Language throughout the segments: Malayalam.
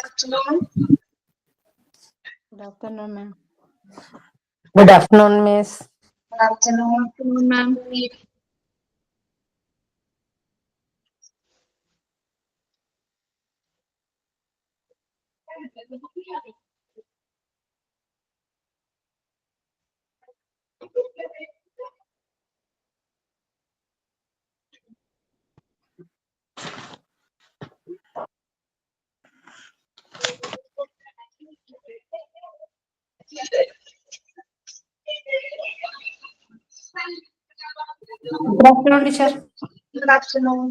Afternoon. Good afternoon, ma'am. Good afternoon, Miss. Afternoon, ma'am. Good afternoon, teacher. Good afternoon.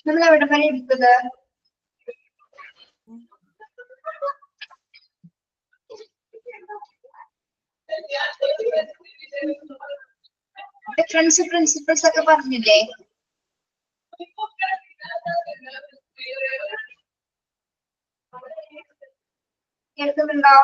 നമ്മൾ എവിടെ വരെ എടുത്തത്? ഡിഫറൻസ് പ്രിൻസിപ്പിൾസ് ഒക്കെ പറഞ്ഞില്ലേ? കേൾക്കുന്നുണ്ടോ?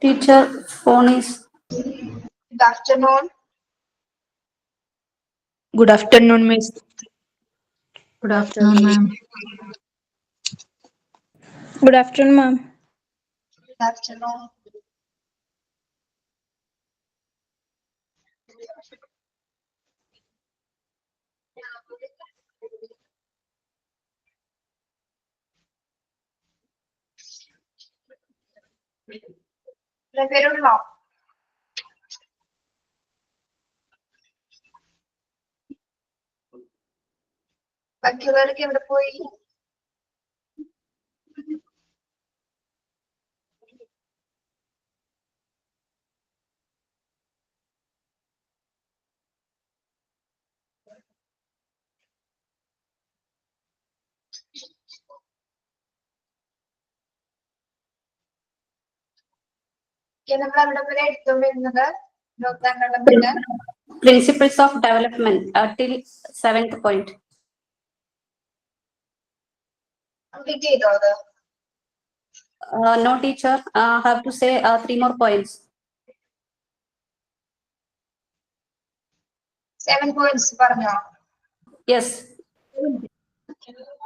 Teacher, phone is. Good afternoon. Good afternoon, Miss. Good afternoon, ma'am. Good afternoon, ma'am. Good afternoon. പേരുണ്ടോ? ബാക്കിയുള്ളവരൊക്കെ എവിടെ പോയി? നമ്മൾ എവിടെ വരെ എടുത്തുകൊണ്ടിരുന്നത്? Development Principles of development till 7th point. Complete ചെയ്തോ അത്? No, teacher. Have to say 3 more points. 7 points പറഞ്ഞോ? Yes.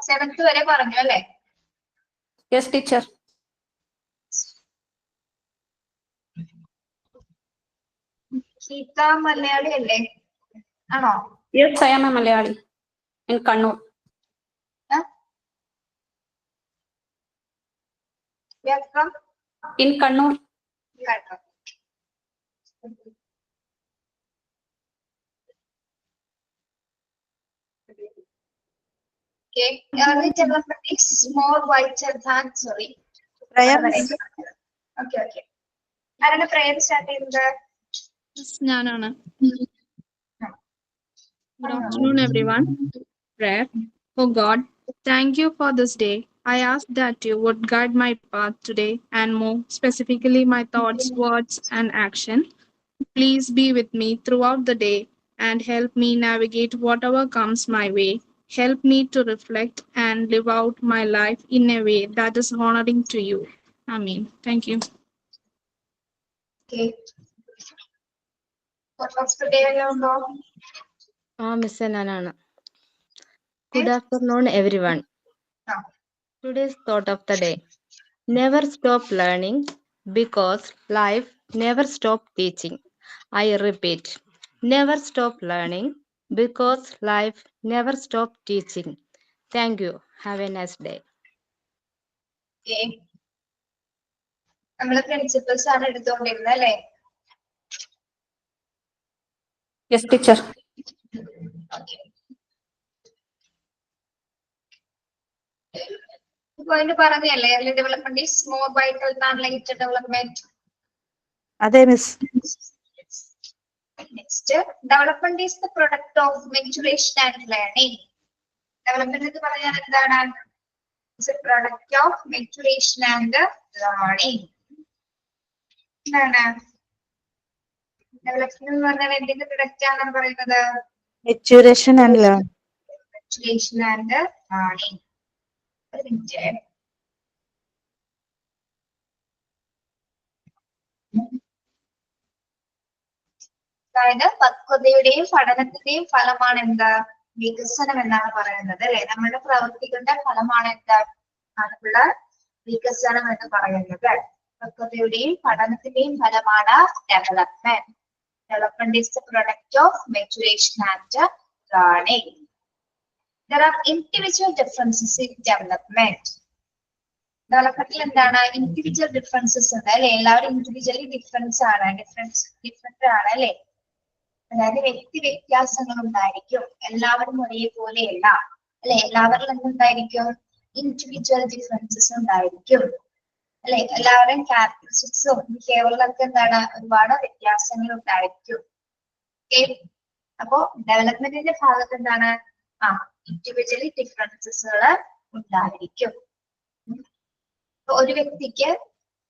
7th വരെ പറഞ്ഞു അല്ലേ? Yes, teacher. ഗീത മലയാളി അല്ലേ? ആണോ? Yes, I am a Malayali in Kannur. വ്യാക്കം In Kannur. വ്യാക്കം. Okay. Early development is more vital than sorry. Prayer. Okay, okay. ആരാണ് prayer start ചെയ്യുന്നത്? ഞാനാണ്. Good afternoon, everyone. Prayer. Oh God, thank you for this day. I ask that you would guide my path today and more specifically my thoughts, words, and action. Please be with me throughout the day and help me navigate whatever comes my way. Help me to reflect and live out my life in a way that is honoring to you. Amen. Thank you. Okay. What's the day ഉണ്ടോ? Miss Nanana. Good afternoon, everyone. Ah. Today's thought of the day. Never stop learning because life never stop teaching. I repeat, never stop learning because life never stop teaching. Thank you. Have a nice day. Okay. നമ്മള് പ്രിൻസിപ്പൽസ് ആണ് എടുത്തുകൊണ്ടിരുന്നത് അല്ലേ? Yes, teacher. പോയിന്റ് പറഞ്ഞല്ലേ early development is more vital than later development. അതെ miss. Next, development is the product of maturation and learning. Development എന്ന് പറഞ്ഞാൽ എന്താണ്? It's a product of maturation and learning. എന്താണ് ഡെവലപ്മെന്റ് എന്ന് പറഞ്ഞാൽ എന്തിന്റെ പ്രൊഡക്റ്റ് ആണെന്ന് പറയുന്നത്? Maturation and learn. Maturation and learning. ഒരു മിനിറ്റ്. അതായത് പക്വതയുടെയും പഠനത്തിന്റെയും ഫലമാണ് എന്താ? വികസനം എന്നാണ് പറയുന്നത് അല്ലെ? നമ്മുടെ പ്രവൃത്തികളുടെ ഫലമാണ് എന്താ? അതിനുള്ള വികസനം എന്ന് പറയുന്നത്. പക്വതയുടെയും പഠനത്തിന്റെയും ഫലമാണ് development. Development is the product of maturation and learning. There are individual differences in development. ഡെവലപ്മെന്റിൽ എന്താണ്? ഇൻഡിവിജ്വൽ ഡിഫറൻസസ് ഉണ്ട് അല്ലെ? എല്ലാവരും ഇൻഡിവിജ്വലി ഡിഫറൻസ് ആണ്, ഡിഫറെന്റ് ആണ് അല്ലെ? അതായത് വ്യക്തി വ്യത്യാസങ്ങൾ ഉണ്ടായിരിക്കും, എല്ലാവരും ഒരേപോലെയല്ല അല്ലെ? എല്ലാവരിലും എന്തുണ്ടായിരിക്കും? ഇൻഡിവിജ്വൽ ഡിഫറൻസസ് ഉണ്ടായിരിക്കും അല്ലെ? എല്ലാവരുടെയും ക്യാരക്ടറിസ്റ്റിക്സും ബിഹേവിയറിലൊക്കെ എന്താണ്? ഒരുപാട് വ്യത്യാസങ്ങൾ ഉണ്ടായിരിക്കും. അപ്പോ ഡെവലപ്മെന്റിന്റെ ഭാഗത്ത് എന്താണ്? ഇൻഡിവിജ്വലി ഡിഫറൻസസുകൾ ഉണ്ടായിരിക്കും. ഒരു വ്യക്തിക്ക്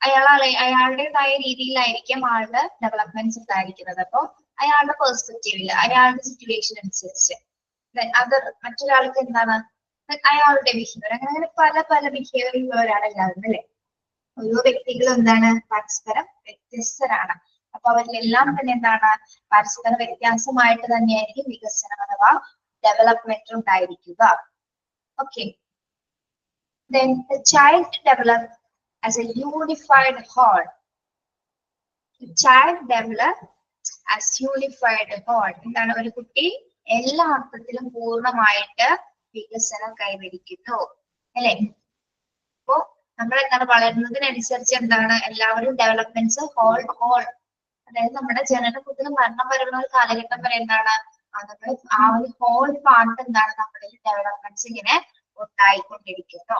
അയാളുടേതായ രീതിയിലായിരിക്കും ആളുടെ ഡെവലപ്മെന്റ്സ് ഉണ്ടായിരിക്കുന്നത്. അപ്പൊ അയാളുടെ പെർസ്പെക്റ്റീവില്, അയാളുടെ സിറ്റുവേഷൻ അനുസരിച്ച് മറ്റൊരാൾക്ക് എന്താണ്? അയാളുടെ ബിഹേവിയർ, അങ്ങനെ പല പല ബിഹേവിയർ ഉള്ളവരാണ് എല്ലാവരും അല്ലെ? ഓരോ വ്യക്തികളും എന്താണ് പരസ്പരം വ്യത്യസ്തരാണ്. അപ്പൊ അവരിലെല്ലാം തന്നെ എന്താണ് പരസ്പര വ്യത്യാസമായിട്ട് തന്നെയായിരിക്കും വികസനം അഥവാ ഡെവലപ്മെന്റ് ഉണ്ടായിരിക്കുക. Okay. Then the child develops as a unified whole. The child develops as unified whole. എന്താണ് ഒരു കുട്ടി എല്ലാ അർത്ഥത്തിലും പൂർണ്ണമായിട്ട് വികസനം കൈവരിക്കുന്നു അല്ലെ. അപ്പോ നമ്മൾ എന്താണ് വളരുന്നതിനനുസരിച്ച് എന്താണ് എല്ലാവരും ഡെവലപ്മെന്റ്സ് ഹോൾ അതായത് നമ്മുടെ ജനനം മുതൽ മരണം വരെയുള്ള ഒരു കാലഘട്ടം വരെ എന്താണ് നമ്മൾ ആ ഒരു ഹോൾ പാർട്ട് എന്താണ് നമ്മുടെ ഡെവലപ്മെന്റ്സ് ഇങ്ങനെ ഉണ്ടായിക്കൊണ്ടിരിക്കുന്നു.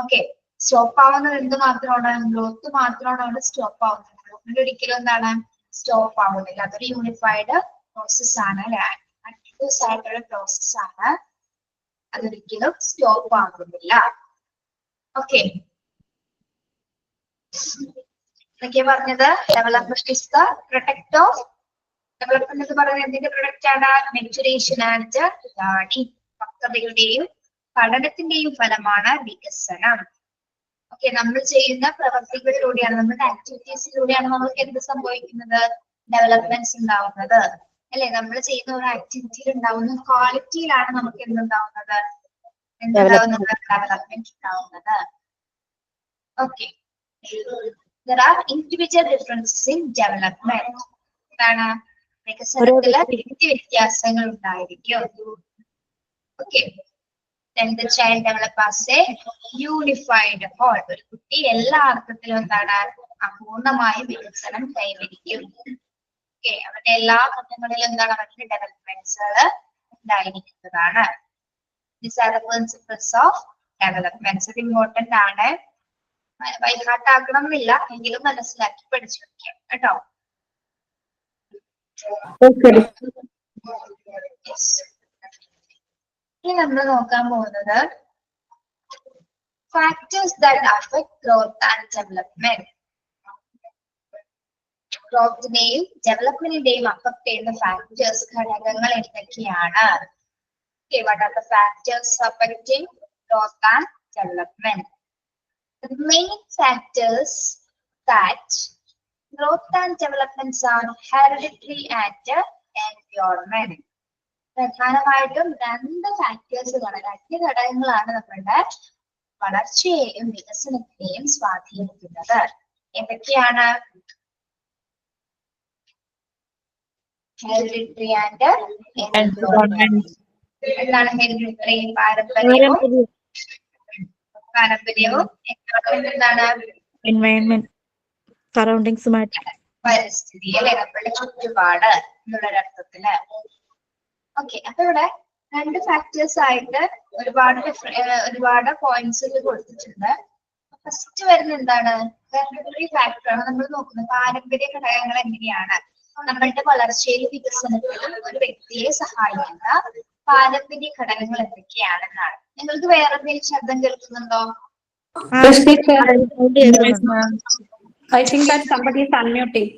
ഓക്കെ. സ്റ്റോപ്പ് ആവുന്നത് എന്ത് മാത്രമാണ്? ഗ്രോത്ത് മാത്രമാണ് അവിടെ സ്റ്റോപ്പ് ആവുന്നത്. ഗ്രോത്തിന്റെ ഒരിക്കലും എന്താണ് സ്റ്റോപ്പ് ആവുന്നില്ല. അതൊരു യൂണിഫൈഡ് പ്രോസസ് ആണ് അല്ലെ. കണ്ടിന്യൂസ് ആയിട്ടുള്ള പ്രോസസ് ആണ്. അതൊരിക്കലും സ്റ്റോപ്പ് ആകുന്നില്ല. ഓക്കെ. എന്നൊക്കെ പറഞ്ഞത് development is the product of development എന്ന് പറയുന്നത് എന്തിന്റെ പ്രൊഡക്റ്റ് ആണ്? Maturation and learning. പക്വതയുടെയും പഠനത്തിന്റെയും ഫലമാണ് വികസനം. ഓക്കെ. നമ്മൾ ചെയ്യുന്ന പ്രവർത്തികളിലൂടെയാണ്, നമ്മുടെ ആക്ടിവിറ്റീസിലൂടെയാണ് നമ്മൾക്ക് എന്ത് സംഭവിക്കുന്നത്? ഡെവലപ്മെന്റ്സ് ഉണ്ടാവുന്നത് അല്ലെ. നമ്മൾ ചെയ്യുന്ന ഒരു ആക്ടിവിറ്റിയിൽ ഉണ്ടാവുന്ന ക്വാളിറ്റിയിലാണ് നമുക്ക് എന്തുണ്ടാവുന്നത്? എന്തുണ്ടാവുന്നത്? ഡെവലപ്മെന്റ് ഉണ്ടാവുന്നത്. Okay. There are individual differences in development. എന്താണ്? വികസനത്തില് വ്യത്യാസങ്ങൾ ഉണ്ടായിരിക്കും. Okay. Then the child develops as a unified whole. ഒരു കുട്ടി എല്ലാ അർത്ഥത്തിലും എന്താണ് അപൂർണമായ വികസനം കൈവരിക്കും. ഓക്കെ. അവരുടെ എല്ലാ ഘട്ടങ്ങളിലും എന്താണ് അവരുടെ ഡെവലപ്മെന്റ്സുകൾ ഉണ്ടായിരിക്കുന്നതാണ്. These are the principles of development. ഇത് ഇമ്പോർട്ടന്റ് ആണ്. ബൈഹാർട്ട് ആക്കണം എന്നില്ല, എങ്കിലും മനസ്സിലാക്കി പഠിച്ചു വെക്കാം കേട്ടോ. ഇനി നമ്മൾ നോക്കാൻ പോകുന്നത് factors that affect growth and development. ഗ്രോത്തിനെയും ഡെവലപ്മെന്റിന്റെയും അഫക്ട് ചെയ്യുന്ന ഫാക്ടേഴ്സ് ഘടകങ്ങൾ എന്തൊക്കെയാണ്? What are the factors affecting growth and development? The main factors that growth and developments are hereditary and environment. പ്രധാനമായിട്ടും രണ്ട് ഫാക്ടേഴ്സുകളാണ്, രണ്ട് ഘടകങ്ങളാണ് നമ്മളുടെ വളർച്ചയെയും വികസനത്തെയും സ്വാധീനിക്കുന്നത്. എന്തൊക്കെയാണ്? Hereditary and environment. എന്താണ് ഹെറിഡിറ്ററി? പാരമ്പര്യവും എന്താണ്? എൻവയോൺമെന്റ്, സറൗണ്ടിങ്സുമായിട്ട് പരിസ്ഥിതി അല്ലെ, നമ്മളുടെ ചുറ്റുപാട് എന്നുള്ളൊരർത്ഥത്തില്. ഓക്കെ. അപ്പൊ ഇവിടെ രണ്ട് ഫാക്ടേഴ്സ് ആയിട്ട് ഒരുപാട് പോയിന്റ്സ് കൊടുത്തിട്ടുണ്ട്. ഫസ്റ്റ് വരുന്ന എന്താണ്? ഹെറിഡിറ്ററി ഫാക്ടർ ആണ് നമ്മൾ നോക്കുന്നത്. പാരമ്പര്യ ഘടകങ്ങൾ എങ്ങനെയാണ് നമ്മളുടെ വളർച്ചയിലും വികസനത്തിലും ഒരു വ്യക്തിയെ സഹായിക്കുന്ന പാരമ്പര്യ ഘടകങ്ങൾ എന്തൊക്കെയാണെന്നാണ്. നിങ്ങൾക്ക് വേറെ എന്തെങ്കിലും ശബ്ദം കേൾക്കുന്നുണ്ടോ? I think that somebody is unmuting.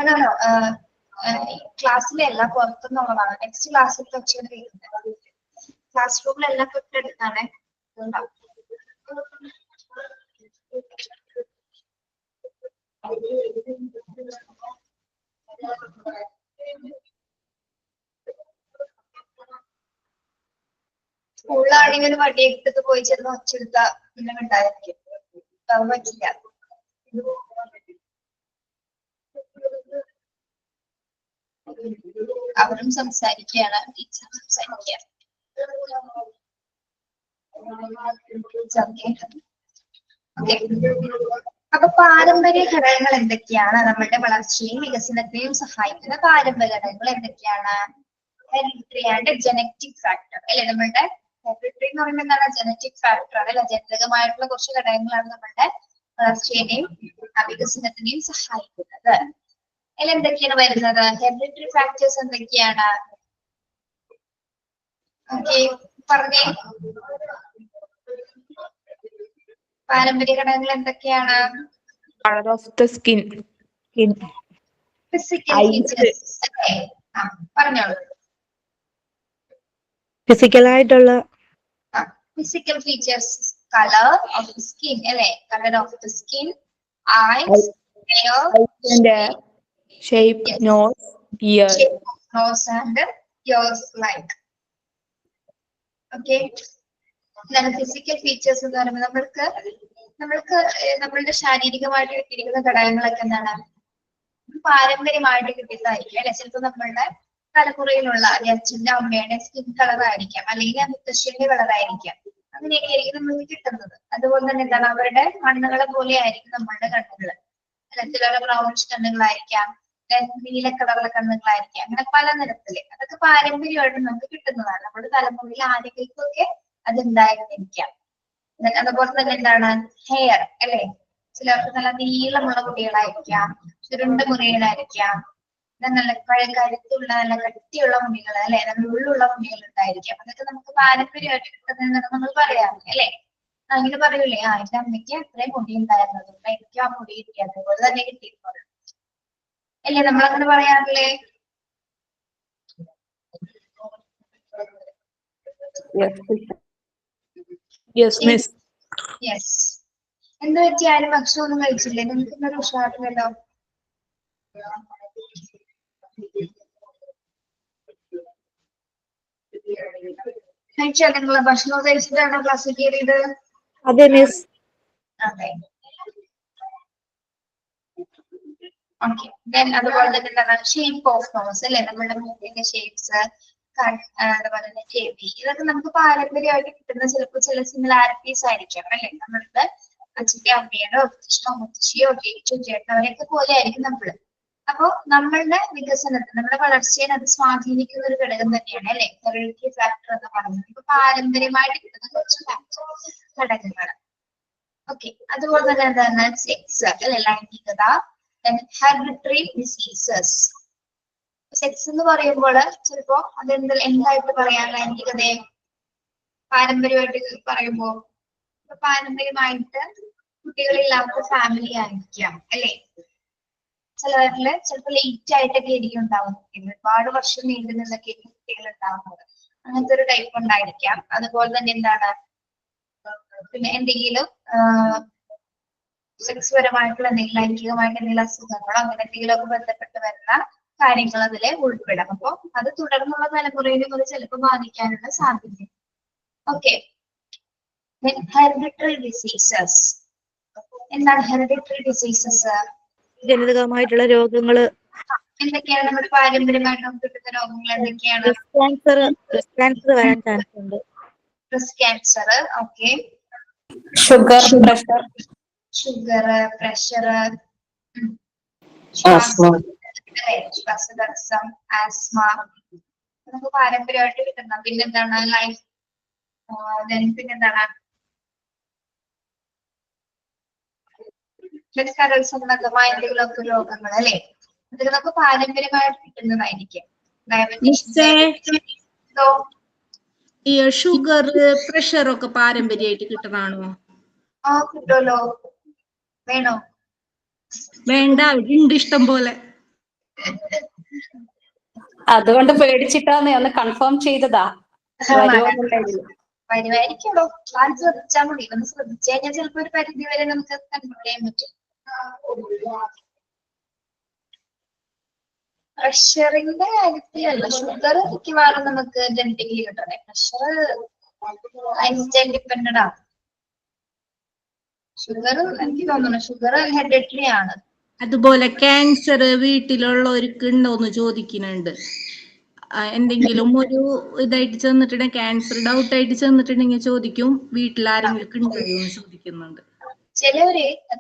No. ക്ലാസ്സിലെ പുറത്തുനിന്നുള്ളതാണ്. നെക്സ്റ്റ് ക്ലാസ്സിൽ ഒച്ചയാണ് കേൾക്കുന്നത്. ക്ലാസ് റൂമിലെല്ലാം തൊട്ടടുത്താണ്. സ്കൂളിലാണെങ്കിൽ ഒരു വടിയെടുത്ത് പോയി ചെന്ന് ഒച്ചെടുത്ത പിന്നെ ഉണ്ടായിരിക്കും. പറ്റില്ല. അവരും സംസാരിക്കുകയാണ്, ടീച്ചർ സംസാരിക്കുക. അപ്പൊ പാരമ്പര്യ ഘടകങ്ങൾ എന്തൊക്കെയാണ്? നമ്മളുടെ വളർച്ചയും വികസനത്തെയും സഹായിക്കുന്ന പാരമ്പര്യ ഘടകങ്ങൾ എന്തൊക്കെയാണ്? ഹെറിഡിറ്ററി ആൻഡ് ജനറ്റിക് ഫാക്ടർ അല്ലെ. നമ്മളുടെ ഹെറിഡിറ്ററി എന്ന് പറയുമ്പോൾ എന്താണ്? ജനറ്റിക് ഫാക്ടർ അല്ലെ. ജനിതകമായിട്ടുള്ള കുറച്ച് ഘടകങ്ങളാണ് നമ്മളുടെ വളർച്ചയെയും വികസനത്തിനെയും സഹായിക്കുന്നത്. അതിൽ എന്തൊക്കെയാണ് വരുന്നത്? ഹെറിഡിറ്ററി ഫാക്ടേഴ്സ് എന്തൊക്കെയാണ്? ഓക്കെ, പറഞ്ഞേ. പാരമ്പര്യ ഘടകങ്ങൾ എന്തൊക്കെയാണ്? Colour of the skin, physical features. പറഞ്ഞോളൂ. ഫിസിക്കലായിട്ടുള്ള physical features colour of the skin അല്ലെ, colour of the skin, eyes, hair, And shape, yes, nose, ear. shape of nose and ears like. Okay. എന്താണ് ഫിസിക്കൽ ഫീച്ചേഴ്സ് എന്ന് പറയുമ്പോൾ നമ്മളുടെ ശാരീരികമായിട്ട് കിട്ടിയിരിക്കുന്ന ഘടകങ്ങളൊക്കെ എന്താണ് പാരമ്പര്യമായിട്ട് കിട്ടിയതായിരിക്കും അല്ലെ. ചിലപ്പോൾ നമ്മളുടെ തലമുറയിലുള്ള അച്ഛന്റെ അമ്മയുടെ സ്കിൻ കളർ ആയിരിക്കാം, അല്ലെങ്കിൽ ആ മുത്തശ്ശിയുടെ കളർ ആയിരിക്കാം. അങ്ങനെയൊക്കെ ആയിരിക്കും നമുക്ക് കിട്ടുന്നത്. അതുപോലെ തന്നെ എന്താണ് അവരുടെ കണ്ണുകളെ പോലെ ആയിരിക്കും നമ്മളുടെ കണ്ണുകൾ. അല്ല, ചിലരുടെ ബ്രൗണിഷ് കണ്ണുകളായിരിക്കാം, നീല കളറുള്ള കണ്ണുകളായിരിക്കാം, അങ്ങനെ പല നിറത്തില്. അതൊക്കെ പാരമ്പര്യമായിട്ട് നമുക്ക് കിട്ടുന്നതാണ്. നമ്മുടെ തലമുറയിൽ ആരെങ്കിലുമൊക്കെ അത് ഉണ്ടായിരിക്കാം. അതുപോലെ തന്നെ എന്താണ് ഹെയർ അല്ലെ, ചിലർക്ക് നല്ല നീളമുള്ള മുടികളായിരിക്കാം, ചുരുണ്ട മുടികളായിരിക്കാം, നല്ല കഴുത്തുള്ള നല്ല കട്ടിയുള്ള മുടികൾ അല്ലെ, നല്ല ഉള്ളുള്ള മുടികൾ ഉണ്ടായിരിക്കാം. അതൊക്കെ നമുക്ക് പാരമ്പര്യമായിട്ട് കിട്ടുന്നതെന്നാണ് നമ്മൾ പറയാറ് അല്ലെ. അങ്ങനെ പറയൂലേ, എന്റെ അമ്മയ്ക്ക് അത്രയും മുടി ഉണ്ടായിരുന്നത്, എനിക്കും ആ മുടി കിട്ടി, അതുപോലെ തന്നെ കിട്ടിയിട്ടുള്ളത് അല്ലേ, നമ്മളങ്ങനെ പറയാറില്ലേ? Yes, miss. യെസ്. എന്താ പറ്റി, ആരും ഭക്ഷണം ഒന്നും കഴിച്ചില്ലേ? നിങ്ങൾക്ക് ഇന്നൊരു ഉഷാറില്ലല്ലോ. കഴിച്ചാൽ നിങ്ങള് ഭക്ഷണം കഴിച്ചിട്ടാണോ ക്ലാസ്സിൽ കയറിയത്? അതെ മിസ്. അതെ. ഓക്കെ. ദെൻ അതുപോലെ തന്നെ എന്താണ് ഷേപ്പ് ഓഫ് നോസ് അല്ലെ, നമ്മുടെ മൂക്കിന്റെ ഷേപ്സ്, അതുപോലെ തന്നെ ചെവി, ഇതൊക്കെ നമുക്ക് പാരമ്പര്യമായിട്ട് കിട്ടുന്ന ചിലപ്പോൾ ചില സിമിലാരിറ്റീസ് ആയിരിക്കാം അല്ലെ. നമ്മളുടെ അച്ഛന്റെ അമ്മയുടെ മുത്തശ്ശിയോ ചേച്ചിയോ ചേട്ടനവരെയൊക്കെ പോലെ ആയിരിക്കും നമ്മള്. അപ്പോ നമ്മളുടെ വികസനത്തെ, നമ്മുടെ വളർച്ചയെ അത് സ്വാധീനിക്കുന്ന ഒരു ഘടകം തന്നെയാണ് അല്ലെ ഹെറിഡിറ്ററി ഫാക്ടർ എന്ന് പറയുന്നത്. ഇപ്പൊ പാരമ്പര്യമായിട്ട് കിട്ടുന്ന കുറച്ച് ഘടകങ്ങൾ. ഓക്കെ. അതുപോലെ തന്നെ എന്താണ് സെക്സ് അല്ലെ, ലൈംഗികത, ഹെറിഡിറ്ററി ഡിസീസസ്. സെക്സ് എന്ന് പറയുമ്പോൾ ചിലപ്പോ എന്തായിട്ട് പറയാം, ലൈംഗികതയെ പാരമ്പര്യമായിട്ട് പറയുമ്പോ പാരമ്പര്യമായിട്ട് കുട്ടികളില്ലാത്ത ഫാമിലി ആയിരിക്കാം അല്ലെ. ചിലവരില് ചിലപ്പോൾ ലേറ്റ് ആയിട്ടൊക്കെ ആയിരിക്കും ഉണ്ടാവും, ഒരുപാട് വർഷം നീണ്ടു നിന്നൊക്കെ കുട്ടികൾ ഉണ്ടാവുന്നത്. അങ്ങനത്തെ ഒരു ടൈപ്പ് ഉണ്ടായിരിക്കാം. അതുപോലെ തന്നെ എന്താണ് പിന്നെ എന്തെങ്കിലും സെക്സ് പരമായിട്ടുള്ള എന്തെങ്കിലും ലൈംഗികമായിട്ട് എന്തെങ്കിലും അസുഖങ്ങളോ അങ്ങനെ എന്തെങ്കിലുമൊക്കെ ബന്ധപ്പെട്ട് വരുന്ന കാര്യങ്ങൾ അതിലെ ഉൾപ്പെടാം. അപ്പൊ അത് തുടർന്നുള്ള തലമുറയിലും അത് ചിലപ്പോൾ ബാധിക്കാനുള്ള സാധ്യത. ഓക്കെ. Hereditary diseases. എന്താണ് ഹെറിഡിറ്ററി ഡിസീസസ്? ജനിതകമായിട്ടുള്ള രോഗങ്ങള്. എന്തൊക്കെയാണ് നമ്മുടെ പാരമ്പര്യമായിട്ട് നമുക്ക് കിട്ടുന്ന രോഗങ്ങൾ? എന്തൊക്കെയാണ്? ക്യാൻസർ വരാൻ ചാൻസ് ഉണ്ട്. Breast cancer. Okay. Sugar, pressure, ശ്വാസതടസ്സം, ആസ്മ, നമുക്ക് പാരമ്പര്യമായിട്ട് കിട്ടുന്ന. പിന്നെന്താണ് ലൈഫ്, പിന്നെന്താണ് കരൾ സംബന്ധമായ എന്തെങ്കിലുമൊക്കെ രോഗങ്ങൾ അല്ലെ, അതൊക്കെ നമുക്ക് പാരമ്പര്യമായിട്ട് കിട്ടുന്നതായിരിക്കും. ഈ ഷുഗർ പ്രഷർ ഒക്കെ പാരമ്പര്യമായിട്ട് കിട്ടണാണോ? ആ കിട്ടുമല്ലോ. വേണോ? വേണ്ട, ഉണ്ട് ഇഷ്ടം പോലെ. അതുകൊണ്ട് പേടിച്ചിട്ടാന്ന് ഒന്ന് കൺഫേം ചെയ്തതാ. വരുമായിരിക്കുമല്ലോ. അത് ശ്രദ്ധിച്ചാൽ മതി. ഒന്ന് ശ്രദ്ധിച്ചു കഴിഞ്ഞാൽ ചിലപ്പോ ഒരു പരിധി വരെ നമുക്ക് കൺട്രോൾ ചെയ്യാൻ പറ്റും. പ്രഷറിന്റെ കാര്യത്തിലല്ല, ഷുഗർ മിക്കവാറും നമുക്ക് ജനറ്റിക്കലി കിട്ടണേ. പ്രഷർ ലൈഫ് സ്റ്റൈൽ ഡിപ്പെൻഡഡ് ആണ്. ഷുഗർ എനിക്ക് തോന്നുന്നു ഷുഗർ ഹെറിഡിറ്ററി ആണ്. അതുപോലെ ക്യാൻസർ വീട്ടിലുള്ളവർക്ക് ഉണ്ടോന്ന് ചോദിക്കുന്നുണ്ട്. എന്തെങ്കിലും ഒരു ഇതായിട്ട് ചെന്നിട്ടുണ്ടെങ്കിൽ, ക്യാൻസർ ഡൗട്ട് ആയിട്ട് ചെന്നിട്ടുണ്ടെങ്കിൽ ചോദിക്കും, വീട്ടിൽ ആരെങ്കിലും ഉണ്ടായോന്ന് ചോദിക്കുന്നുണ്ട്.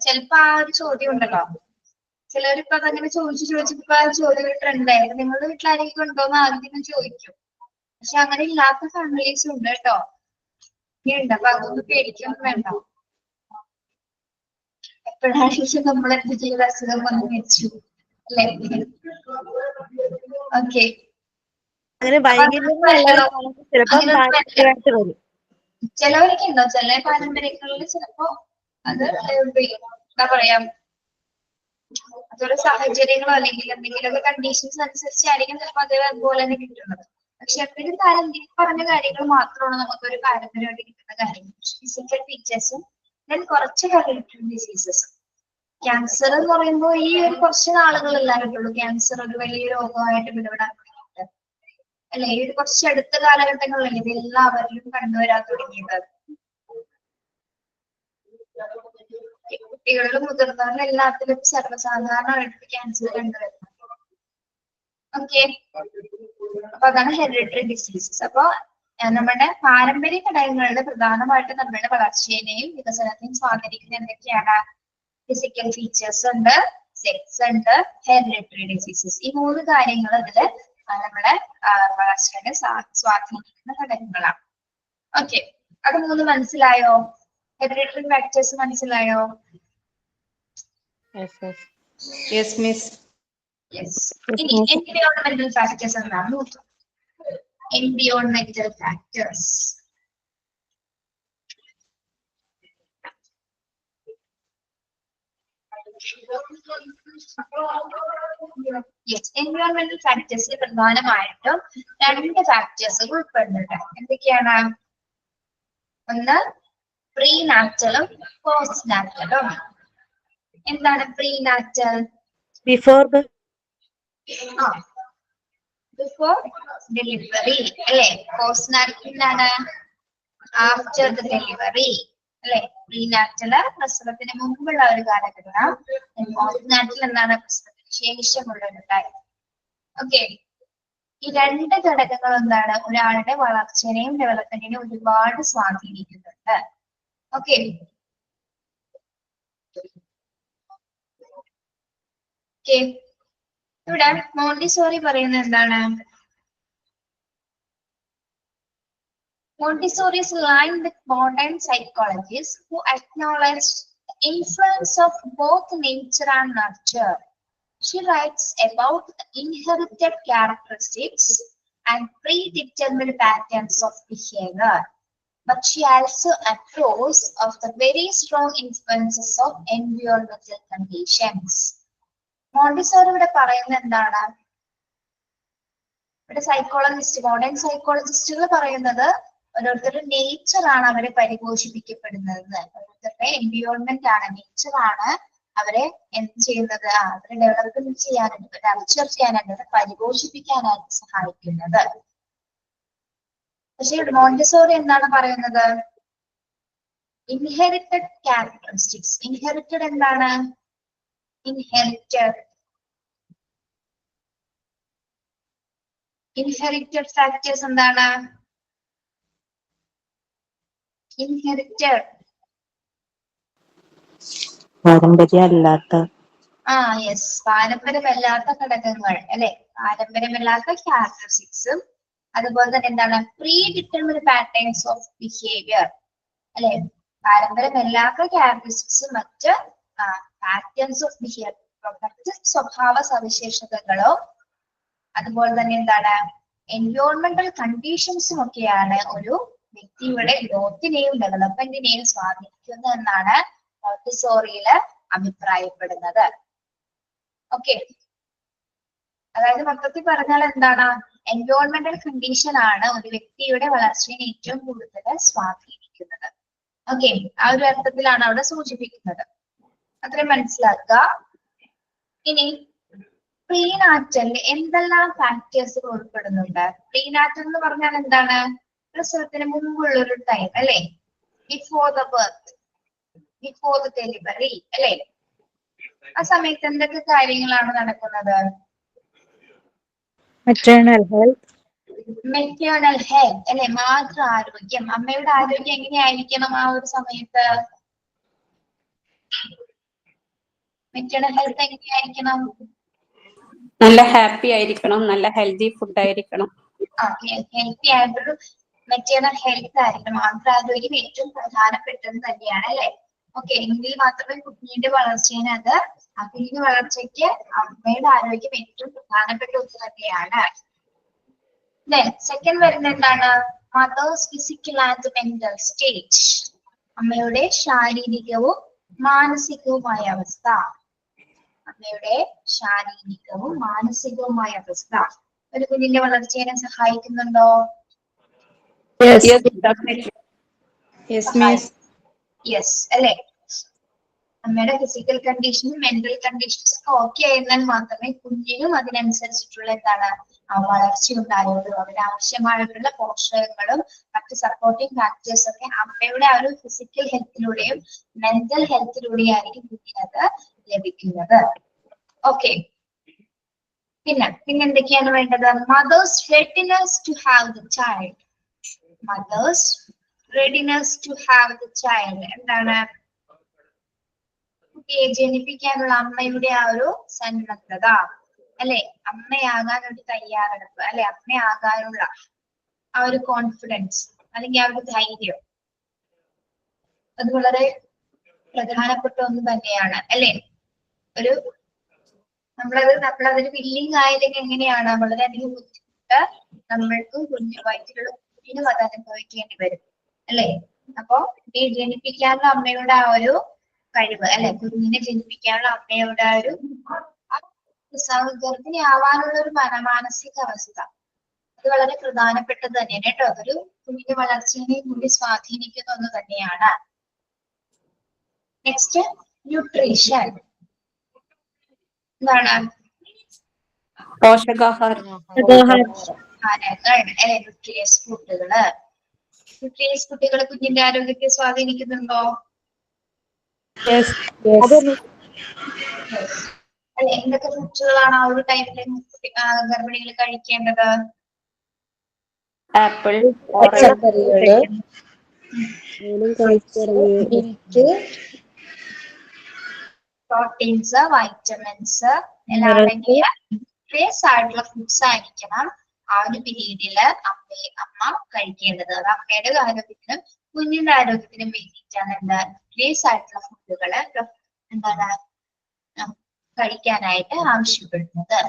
ചിലപ്പോ ആ ഒരു ചോദ്യം ഉണ്ടല്ലോ, ചിലവരിപ്പോ അതങ്ങനെ ചോദിച്ചിപ്പോ ആ ചോദ്യം ട്രെൻഡായിരുന്നു. നിങ്ങളുടെ വീട്ടിൽ ആരെങ്കിലും ഉണ്ടോന്ന് ആദ്യം ചോദിക്കും. പക്ഷെ അങ്ങനെ ഇല്ലാത്ത ഫാമിലീസ് ഉണ്ട് കേട്ടോ. ഉണ്ട്. അപ്പൊ അതൊന്നും പേടിക്കൊന്നും വേണ്ട. എപ്പോഴാണെങ്കിലും നമ്മൾ എന്ത് ചെയ്ത അസുഖം വന്ന് വെച്ചു അല്ലെ. ഓക്കെ. ചിലവർക്ക് ഉണ്ടോ, ചില പാരമ്പര്യങ്ങളിൽ ചിലപ്പോ അത് എന്താ പറയാ, അതൊരു സാഹചര്യങ്ങളോ അല്ലെങ്കിൽ എന്തെങ്കിലുമൊക്കെ കണ്ടീഷൻസ് അനുസരിച്ചായിരിക്കും ചിലപ്പോൾ അതുപോലെ തന്നെ കിട്ടുന്നത്. പക്ഷെ എപ്പോഴും കാര്യം ഈ പറഞ്ഞ കാര്യങ്ങൾ മാത്രമാണ് നമുക്കൊരു പാരമ്പര്യമായിട്ട് കിട്ടുന്ന കാര്യങ്ങൾ. ഫിസിക്കൽ ഫീച്ചേഴ്സും ദെൻ കുറച്ച് ഹെറിഡിറ്ററി ഡിസീസസും. ക്യാൻസർ എന്ന് പറയുമ്പോൾ ഈ ഒരു കുറച്ച് നാളുകളെല്ലാം കിട്ടുള്ളൂ ക്യാൻസർ ഒരു വലിയ രോഗമായിട്ട് പിടിപെടാൻ വേണ്ടിയിട്ട് അല്ലെ. ഈ ഒരു കുറച്ച് അടുത്ത കാലഘട്ടങ്ങളിലല്ലേ ഇത് എല്ലാവരിലും കണ്ടുവരാൻ തുടങ്ങിയത്. കുട്ടികളിലും മുതിർന്നവരിലും എല്ലാത്തിലും സർവ്വസാധാരണമായിട്ട് ക്യാൻസർ കണ്ടുവരുന്നത്. ഓക്കെ, അപ്പൊ അതാണ് ഹെറിഡിറ്ററി ഡിസീസസ്. അപ്പൊ നമ്മുടെ പാരമ്പര്യ ഘടകങ്ങളുടെ പ്രധാനമായിട്ട് നമ്മുടെ വളർച്ചയെയും വികസനത്തെയും സ്വാധീനിക്കുന്ന എന്തൊക്കെയാണ്? ഫിസിക്കൽ ഫീച്ചേഴ്സ് ഉണ്ട്, സെക്സ് ഉണ്ട്, ഹെറിഡിറ്ററി ഡിസീസസ്. ഈ 3 കാര്യങ്ങൾ അതില് നമ്മുടെ വളർച്ചയെ സ്വാധീനിക്കുന്ന ഘടകങ്ങളാണ്. ഓക്കെ, അത് 3 മനസ്സിലായോ? ഹെറിഡിറ്ററി ഫാക്ടേഴ്സ് മനസ്സിലായോ? Yes, miss. യെസ്. ഇനി എൻവിയോൺമെന്റൽ ഫാക്ടേഴ്സ് എന്താണ് നോക്കാം. എൻവിയോൺമെന്റൽ ഫാക്ടേഴ്സ്. യെസ്, എൻവിയോൺമെന്റൽ ഫാക്ടേഴ്സിൽ പ്രധാനമായിട്ടും 2 ഫാക്ടേഴ്സുകൾ ഉൾപ്പെടുന്നുണ്ട്. എന്തൊക്കെയാണ്? ഒന്ന് പ്രീനാറ്റലും പോസ്റ്റ്നാറ്റലും. എന്താണ് prenatal? Before the before delivery അല്ലെ. പോസ്റ്റ്നാറ്റൽ എന്താണ്? ആഫ്റ്റർ ദ ഡെലിവറി അല്ലെ. പ്രീനാറ്റല് പ്രസവത്തിന് മുമ്പുള്ള ഒരു കാലഘട്ടം. പോസ്റ്റ്നാറ്റൽ എന്താണ്? പ്രസവത്തിന് ശേഷമുള്ള ഒരു ടൈം. ഓക്കെ, ഈ 2 ഘടകങ്ങൾ എന്താണ്? ഒരാളുടെ വളർച്ചയെയും ഡെവലപ്മെന്റിനെയും ഒരുപാട് സ്വാധീനിക്കുന്നുണ്ട്. ഓക്കെ, ഇവിടെ മോണ്ടിസോറി പറയുന്നത് എന്താണ്? Montessori is aligned with modern psychologists who acknowledge the influence of both nature and nurture. She writes about the inherited characteristics and predetermined patterns of behavior, but she also approves of the very strong influences of environmental conditions. Montessori ഇവിടെ പറയുന്നത് എന്താണ്? ഇവിടെ സൈക്കോളജിസ്റ്റ്, മോഡേൺ സൈക്കോളജിസ്റ്റുകൾ പറയുന്നത് ഓരോരുത്തരുടെ നേച്ചറാണ് അവരെ പരിപോഷിപ്പിക്കപ്പെടുന്നത്. ഓരോരുത്തരുടെ എൻവിയോൺമെന്റ് ആണ്, നേച്ചറാണ് അവരെ എന്ത് ചെയ്യുന്നത്? അവരെ ഡെവലപ്മെന്റ് ചെയ്യാനായിട്ട്, നർച്ചർ ചെയ്യാനായിട്ട്, പരിപോഷിപ്പിക്കാനായിട്ട് സഹായിക്കുന്നത്. പക്ഷെ മോണ്ടിസോറി എന്താണ് പറയുന്നത്? Inherited characteristics. ഇൻഹെറിറ്റഡ് എന്താണ്? ഇൻഹെറിറ്റഡ് ഫാക്ടേഴ്സ് എന്താണ്? ഇൻഹെറിറ്റഡ് പാരമ്പര്യമല്ലാത്ത യെസ്, പാരമ്പര്യമല്ലാത്ത ഘടകങ്ങൾ അല്ലെ. പാരമ്പര്യമല്ലാത്ത ക്യാരക്ടറിസ്റ്റിക്സും അതുപോലെ തന്നെ എന്താണ്? Pre determined patterns of behaviour അല്ലെ. പാരമ്പര്യമല്ലാത്ത ക്യാരക്ടറിസ്റ്റിക്സും മറ്റ് പാറ്റേൺസ് ഓഫ് ബിഹേവിയർ, മറ്റ് സ്വഭാവ സവിശേഷതകളോ അതുപോലെ തന്നെ എന്താണ്? എൻവയോൺമെന്റൽ കണ്ടീഷൻസും ഒക്കെയാണ് ഒരു വ്യക്തിയുടെ ഗ്രോത്തിനെയും ഡെവലപ്മെന്റിനെയും സ്വാധീനിക്കുന്നത് എന്നാണ് മോണ്ടിസോറിയില് അഭിപ്രായപ്പെടുന്നത്. ഓക്കെ, അതായത് മൊത്തത്തിൽ പറഞ്ഞാൽ എന്താണ്? എൻവയോൺമെന്റൽ കണ്ടീഷൻ ആണ് ഒരു വ്യക്തിയുടെ വളർച്ചയെ ഏറ്റവും കൂടുതൽ സ്വാധീനിക്കുന്നത്. ഓക്കെ, ആ ഒരു അർത്ഥത്തിലാണ് അവിടെ സൂചിപ്പിക്കുന്നത്. അത്രയും മനസ്സിലാക്കുക. ഇനി പ്രീനാറ്റലിൽ എന്തെല്ലാം ഫാക്ടേഴ്സുകൾ ഉൾപ്പെടുന്നുണ്ട്? പ്രീനാറ്റൽ എന്ന് പറഞ്ഞാൽ എന്താണ്? പ്രസവത്തിന് മുമ്പുള്ള ഒരു ടൈം അല്ലെ. Before the birth, before the delivery അല്ലെ. ആ സമയത്ത് എന്തൊക്കെ കാര്യങ്ങളാണ് നടക്കുന്നത്? മെറ്റേണൽ ഹെൽത്ത്, മെറ്റേണൽ ഹെൽത്ത് അല്ലെ. മാതൃ ആരോഗ്യം, അമ്മയുടെ ആരോഗ്യം എങ്ങനെയായിരിക്കണം ആ ഒരു സമയത്ത്? മെറ്റേണൽ ഹെൽത്ത് എങ്ങനെയായിരിക്കണം? നല്ല ഹാപ്പി ആയിരിക്കണം, നല്ല ഹെൽത്തി ഫുഡ് ആയിരിക്കണം. ഹെൽത്തി ആയിട്ടൊരു മെറ്റേണൽ ഹെൽത്ത് ആയിരിക്കണം. മാതൃാരോഗ്യം ഏറ്റവും പ്രധാനപ്പെട്ടത് തന്നെയാണ് അല്ലെ. ഓക്കെ, എങ്കിൽ മാത്രമേ കുഞ്ഞിന്റെ വളർച്ചയെ ആ കുഞ്ഞിന്റെ വളർച്ചയ്ക്ക് അമ്മയുടെ ആരോഗ്യം ഏറ്റവും പ്രധാനപ്പെട്ട ഒന്ന് തന്നെയാണ്. സെക്കൻഡ് വരുന്നത് എന്താണ്? Mother's physical and mental state. അമ്മയുടെ ശാരീരികവും മാനസികവുമായ അവസ്ഥ. അമ്മയുടെ ശാരീരികവും മാനസികവുമായ അവസ്ഥ. ഒരു കുഞ്ഞിന്റെ വളർച്ചയെ സഹായിക്കുന്നുണ്ടോ? Yes, definitely. Yes, miss. Yes അല്ലെ? അമ്മയുടെ ഫിസിക്കൽ കണ്ടീഷനും മെന്റൽ കണ്ടീഷൻസ് ഒക്കെ ഓക്കെ ആയിരുന്നാൽ മാത്രമേ കുഞ്ഞിനും അതിനനുസരിച്ചിട്ടുള്ള എന്താണ് വളർച്ച ഉണ്ടായുള്ളൂ. അതിന് ആവശ്യമായിട്ടുള്ള പോഷകങ്ങളും മറ്റ് സപ്പോർട്ടിംഗ് ഫാക്ടേഴ്സ് ഒക്കെ അമ്മയുടെ ആ ഒരു ഫിസിക്കൽ ഹെൽത്തിലൂടെയും മെന്റൽ ഹെൽത്തിലൂടെയായിരിക്കും കുഞ്ഞിനത് ലഭിക്കുന്നത്. ഓക്കെ, പിന്നെ എന്തൊക്കെയാണ് വേണ്ടത്? Mother's readiness to have the child. Mother's readiness to have the child എന്താണ്? കുട്ടിയെ ജനിപ്പിക്കാനുള്ള അമ്മയുടെ ആ ഒരു സന്നദ്ധത അല്ലെ, അമ്മയാകാൻ ഒരു തയ്യാറെടുപ്പ് അല്ലെ, അമ്മയാകാനുള്ള ആ ഒരു കോൺഫിഡൻസ് അല്ലെങ്കിൽ ആ ഒരു ധൈര്യം, അത് വളരെ പ്രധാനപ്പെട്ട ഒന്ന് തന്നെയാണ് അല്ലെ. ഒരു നമ്മളതിന് വില്ലിങ് ആയതൊക്കെ എങ്ങനെയാണ്? വളരെയധികം ബുദ്ധിമുട്ട് നമ്മൾക്കും വയറ്റിലുള്ള കുഞ്ഞിനും അത് അനുഭവിക്കേണ്ടി വരും അല്ലെ. അപ്പൊ ഈ ജനിപ്പിക്കാനുള്ള അമ്മയുടെ ആ ഒരു കഴിവ് അല്ലെ, കുഞ്ഞിനെ ജനിപ്പിക്കാനുള്ള അമ്മയുടെ ആ ഒരു ഗർഭിണി ആവാനുള്ള ഒരു മാനസിക അവസ്ഥ, അത് വളരെ പ്രധാനപ്പെട്ടത് തന്നെയാണ് കേട്ടോ. അതൊരു കുഞ്ഞിന്റെ വളർച്ചയെ കൂടി സ്വാധീനിക്കുന്ന ഒന്ന് തന്നെയാണ്. നെക്സ്റ്റ് ന്യൂട്രീഷൻ എന്താണ്? പോഷകാഹാരം. അല്ലെ, ന്യൂട്രിയസ് ഫുഡുകള്. ന്യൂട്രിയസ് ഫുഡുകൾ കുഞ്ഞിന്റെ ആരോഗ്യത്തെ സ്വാധീനിക്കുന്നുണ്ടോ? അല്ലെ, എന്തൊക്കെ ഫ്രൂട്ട്സുകളാണ് ആ ഒരു ടൈമിൽ ഗർഭിണികൾ കഴിക്കേണ്ടത്? ആപ്പിൾ, പച്ചക്കറികള്, പ്രോട്ടീൻസ്, വൈറ്റമിൻസ് എല്ലാം അടങ്ങിയ ന്യൂട്രിയസ് ആയിട്ടുള്ള ഫുഡ്സ് ആയിരിക്കണം ആ ഒരു പീരീഡില് അമ്മ കഴിക്കേണ്ടത്. അത് അമ്മയുടെ ആരോഗ്യത്തിനും കുഞ്ഞിന്റെ ആരോഗ്യത്തിനും വേണ്ടിയിട്ടാണ് എന്താ ന്യൂട്രിയസ് ആയിട്ടുള്ള ഫുഡുകള് എന്താണ് കഴിക്കാനായിട്ട് ആവശ്യപ്പെടുന്നത്.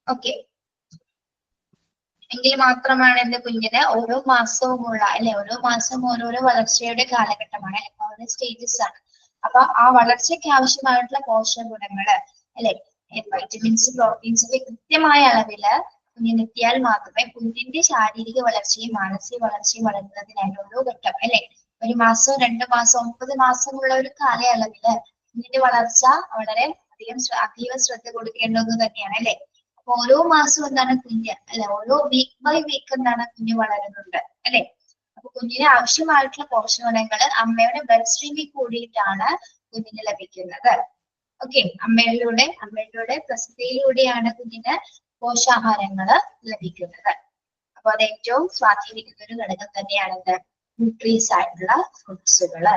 ഓക്കെ, എങ്കിൽ മാത്രമാണ് എന്റെ കുഞ്ഞിന് ഓരോ മാസവുമുള്ള അല്ലെ, ഓരോ മാസവും ഓരോരോ വളർച്ചയുടെ കാലഘട്ടമാണ്, ഓരോ സ്റ്റേജസ് ആണ്. അപ്പൊ ആ വളർച്ചയ്ക്ക് ആവശ്യമായിട്ടുള്ള പോഷക ഗുണങ്ങള് അല്ലെ, വൈറ്റമിൻസ്, പ്രോട്ടീൻസ് ഒക്കെ കൃത്യമായ അളവില് കുഞ്ഞിനെത്തിയാൽ മാത്രമേ കുഞ്ഞിന്റെ ശാരീരിക വളർച്ചയും മാനസിക വളർച്ചയും വളരുന്നതിനായിട്ട് ഓരോ ഘട്ടം അല്ലെ, 1 മാസം 2 മാസം 9 മാസമുള്ള ഒരു കാലയളവില് കുഞ്ഞിന്റെ വളർച്ച വളരെ അതീവ ശ്രദ്ധ കൊടുക്കേണ്ടത് തന്നെയാണ് അല്ലെ. അപ്പൊ ഓരോ മാസവും എന്താണ് കുഞ്ഞ് അല്ലെ, ഓരോ വീക്ക് ബൈ വീക്ക് എന്താണ് കുഞ്ഞ് വളരുന്നുണ്ട് അല്ലെ. അപ്പൊ കുഞ്ഞിന് ആവശ്യമായിട്ടുള്ള പോഷകഗുണങ്ങൾ അമ്മയുടെ ബ്ലഡ് സ്ട്രീമിൽ കൂടിയിട്ടാണ് കുഞ്ഞിന് ലഭിക്കുന്നത്. ഓക്കെ, അമ്മയുടെ പ്രസവത്തിലൂടെയാണ് കുഞ്ഞിന് പോഷകാഹാരങ്ങൾ ലഭിക്കുന്നത്. അപ്പൊ അത് ഏറ്റവും സ്വാധീനിക്കുന്ന ഒരു ഘടകം തന്നെയാണ് ന്യൂട്രീസ് ആയിട്ടുള്ള ഫുഡ്സുകള്.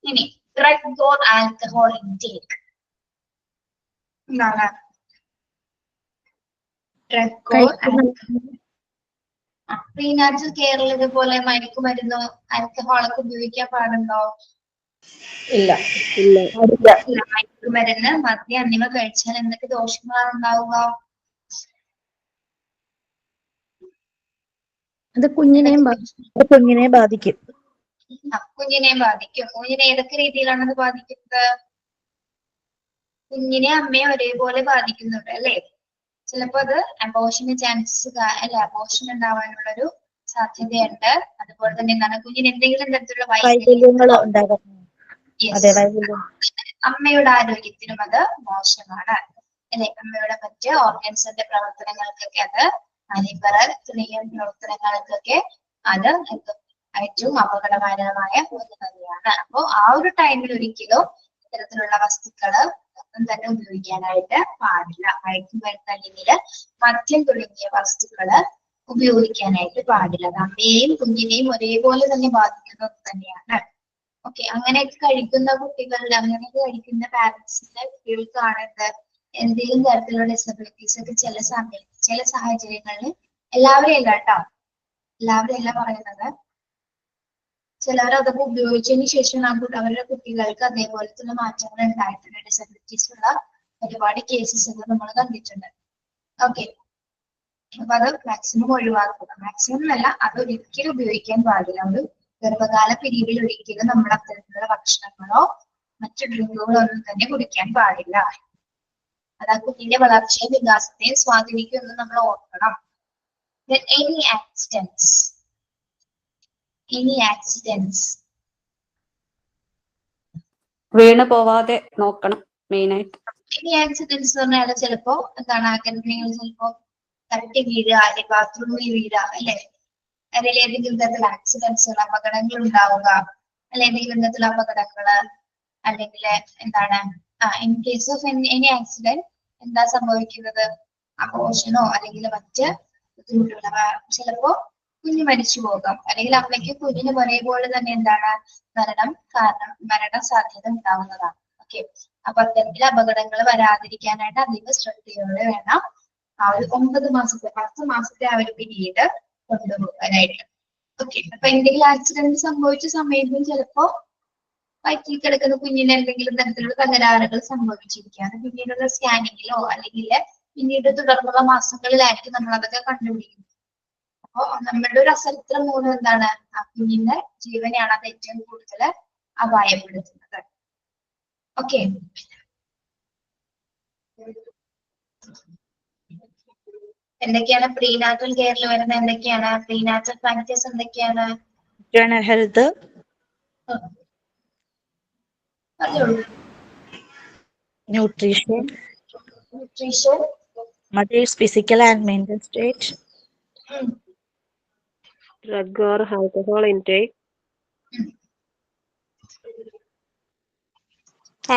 ഇനി ഡ്രഗ് ഓർ ആൽക്കഹോൾ ഇൻടേക്ക് എന്താണ്? ഡ്രഗ് ഓർ പ്രീനാച്ചുറൽ കെയറിൽ ഇതുപോലെ മയക്കുമരുന്നോ ആൽക്കഹോളൊക്കെ ഉപയോഗിക്കാൻ പാടുണ്ടോ? ഇല്ല. മയക്കുമരുന്ന്, മദ്യം എന്നിവ കഴിച്ചാൽ എന്തൊക്കെ ദോഷങ്ങളാണ് ഉണ്ടാവുക? അത് കുഞ്ഞിനെയും ബാധിക്കും. കുഞ്ഞിനെയും ബാധിക്കും. കുഞ്ഞിനെ ഏതൊക്കെ രീതിയിലാണ് അത് ബാധിക്കുന്നത്? കുഞ്ഞിനെ അമ്മയെ ഒരേപോലെ ബാധിക്കുന്നുണ്ട് അല്ലെ. ചിലപ്പോ അത് അബോർഷന് ചാൻസസ് അല്ലെ, അബോർഷൻ ഉണ്ടാവാനുള്ളൊരു സാധ്യതയുണ്ട്. അതുപോലെ തന്നെ എന്താണ് കുഞ്ഞിന് എന്തെങ്കിലും തരത്തിലുള്ള വൈകല്യങ്ങൾ ഉണ്ടാകും. അമ്മയുടെ ആരോഗ്യത്തിനും അത് മോശമാണ് അല്ലെ. അമ്മയുടെ മറ്റ് ഓർഗൻസിന്റെ പ്രവർത്തനങ്ങൾക്കൊക്കെ അത് ലിവർ തുടങ്ങിയ പ്രവർത്തനങ്ങൾക്കൊക്കെ അത് ഏറ്റവും അപകടകരമായ ഒന്ന് തന്നെയാണ്. അപ്പോ ആ ഒരു ടൈമിൽ ഒരിക്കലും ഇത്തരത്തിലുള്ള വസ്തുക്കള് ഒന്നും തന്നെ ഉപയോഗിക്കാനായിട്ട് പാടില്ല. മയക്കുമരുന്ന് അല്ലെങ്കിൽ മദ്യം തുടങ്ങിയ വസ്തുക്കള് ഉപയോഗിക്കാനായിട്ട് പാടില്ല. അത് അമ്മയെയും കുഞ്ഞിനെയും ഒരേപോലെ തന്നെ ബാധിക്കുന്നത് തന്നെയാണ്. ഓക്കെ, അങ്ങനെയൊക്കെ കഴിക്കുന്ന കുട്ടികളുടെ, അങ്ങനെയൊക്കെ കഴിക്കുന്ന പാരന്റ്സിന്റെ കുട്ടികൾക്കാണ് എന്തെങ്കിലും തരത്തിലുള്ള ഡിസബിലിറ്റീസ് ഒക്കെ ചില സാഹചര്യങ്ങളിൽ, എല്ലാവരും അല്ല കേട്ടോ, എല്ലാവരും അല്ല പറയുന്നത്, ചിലവർ അതൊക്കെ ഉപയോഗിച്ചതിന് ശേഷം അവരുടെ കുട്ടികൾക്ക് അതേപോലത്തുള്ള മാറ്റങ്ങൾ ഉണ്ടായിട്ടുണ്ട്. ഡിസബിലിറ്റീസ് ഉള്ള ഒരുപാട് കേസസ് ഒക്കെ നമ്മൾ കണ്ടിട്ടുണ്ട്. ഓക്കെ, അപ്പൊ അത് മാക്സിമം ഒഴിവാക്കുക. മാക്സിമം അല്ല, അത് ഒരിക്കലും ഉപയോഗിക്കാൻ പാടില്ല. ഒരു ഗർഭകാല പീരീഡിൽ ഒരിക്കലും നമ്മൾ അത്തരത്തിലുള്ള ഭക്ഷണങ്ങളോ മറ്റു ഡ്രിങ്കുകളോ ഒന്നും തന്നെ കുടിക്കാൻ പാടില്ല. അത് ആ കുഞ്ഞിന്റെ വളർച്ചയും വികാസത്തെയും സ്വാധീനിക്കും എന്ന് നമ്മൾ ഓർക്കണം. Then any accidents വീണ് പോവാതെ നോക്കണം മെയിൻ ആയിട്ട്. ഇനി ആക്സിഡൻസ് എന്ന് പറഞ്ഞാൽ ചിലപ്പോ എന്താണ് ആക്സിഡന്റ് ചിലപ്പോ തട്ടി വീഴുക, അല്ലെങ്കിൽ ബാത്റൂമിൽ വീഴുക, അല്ലെ, അല്ലെങ്കിൽ ഏതെങ്കിലും തരത്തിലുള്ള ആക്സിഡൻസുകൾ, അപകടങ്ങൾ ഉണ്ടാവുക, അല്ലെ എന്തെങ്കിലും തരത്തിലുള്ള അപകടങ്ങള്, അല്ലെങ്കിൽ എന്താണ് in case of any accident എന്താ സംഭവിക്കുന്നത്? അബോർഷനോ അല്ലെങ്കിൽ മറ്റ് ബുദ്ധിമുട്ടുള്ള ചിലപ്പോ കുഞ്ഞ് മരിച്ചു പോകാം, അല്ലെങ്കിൽ അമ്മയ്ക്ക് കുഞ്ഞിന് ഒരേപോലെ തന്നെ എന്താണ് മരണ സാധ്യത ഉണ്ടാവുന്നതാണ്. ഓക്കെ, അപ്പൊ അത്തരത്തിൽ അപകടങ്ങൾ വരാതിരിക്കാനായിട്ട് അധികം ശ്രദ്ധയോടെ വേണം ആ ഒരു 10 മാസത്തെ ആ ഒരു പീരീഡ് കൊണ്ടുപോകാനായിട്ട്. ഓക്കെ, അപ്പൊ എന്തെങ്കിലും ആക്സിഡന്റ് സംഭവിച്ച സമയത്തും ചിലപ്പോ വയറ്റിൽ കിടക്കുന്ന കുഞ്ഞിന് എന്തെങ്കിലും തരത്തിലുള്ള തകരാറുകൾ സംഭവിച്ചിരിക്കുകയാണ്. പിന്നീടുള്ള സ്കാനിങ്ങിലോ അല്ലെങ്കിൽ പിന്നീട് തുടർന്നുള്ള മാസങ്ങളിലായിരിക്കും നമ്മൾ അതൊക്കെ കണ്ടുപിടിക്കുന്നത്. അപ്പൊ നമ്മളുടെ ഒരു അശ്രദ്ധ മൂലം എന്താണ് ആ കുഞ്ഞിന്റെ ജീവനെയാണ് അത് ഏറ്റവും കൂടുതൽ അപായപ്പെടുത്തുന്നത്. ഓക്കെ, എന്തൊക്കെയാണ് പ്രീനാറ്റൽ കെയറിൽ വരുന്ന എന്തൊക്കെയാണ് പ്രീനാറ്റൽ ഫാക്ടേഴ്സ് എന്തൊക്കെയാണ്? maternal health, പറഞ്ഞോളൂ. nutrition, nutrition, mother's physical and mental state, drug or alcohol intake,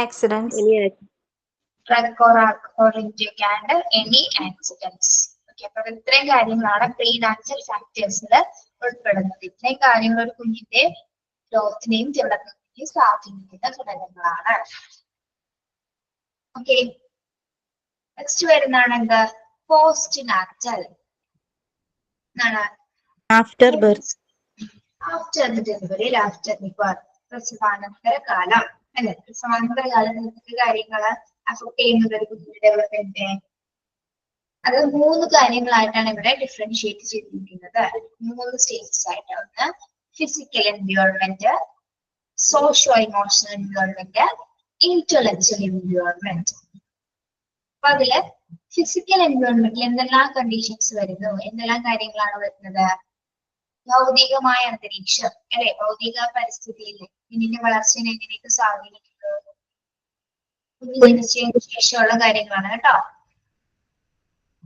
Accidents. any drug or alcohol intake and any accidents. Okay, അപ്പൊ ഇത്രയും കാര്യങ്ങളാണ് പ്രീനാറ്റൽ ഫാക്ടേഴ്സിൽ ഉൾപ്പെടുന്നത്. ഇത്രയും കാര്യങ്ങൾ ഒരു കുഞ്ഞിന്റെ ഗ്രോത്തിനെയും ഡെവലപ്മെന്റിനെയും സ്വാധീനിക്കുന്ന ഘടകങ്ങളാണ്. ഓക്കെ, നെക്സ്റ്റ് വരുന്നതാണ് എന്ത്? പോസ്റ്റ് നാറ്റൽ എന്നാണ്. after birth, after the delivery, after the birth, പ്രസവാനന്തര കാലം, അല്ലെ? പ്രസവാനന്തര കാലം എന്തൊക്കെ കാര്യങ്ങള് അഫക്ട് ചെയ്യുന്നത് ഒരു കുഞ്ഞിന്റെ ഡെവലപ്മെന്റിനെ? അത് 3 കാര്യങ്ങളായിട്ടാണ് ഇവിടെ ഡിഫറൻഷിയേറ്റ് ചെയ്തിരിക്കുന്നത്. 3 സ്റ്റേജസ് ആയിട്ട്. ഒന്ന് physical environment, socio emotional environment, intellectual environment. അപ്പൊ അതില് ഫിസിക്കൽ എൻവയോൺമെന്റിൽ എന്തെല്ലാം കണ്ടീഷൻസ് വരുന്നു, എന്തെല്ലാം കാര്യങ്ങളാണ് വരുന്നത്? ഭൗതികമായ അന്തരീക്ഷം, അല്ലെ? ഭൗതിക പരിസ്ഥിതിയിൽ കുഞ്ഞിന്റെ വളർച്ചയെ എങ്ങനെയൊക്കെ സ്വാധീനിക്കുന്നത്? കുഞ്ഞ് ജനിച്ചതിന് ശേഷമുള്ള കാര്യങ്ങളാണ് കേട്ടോ.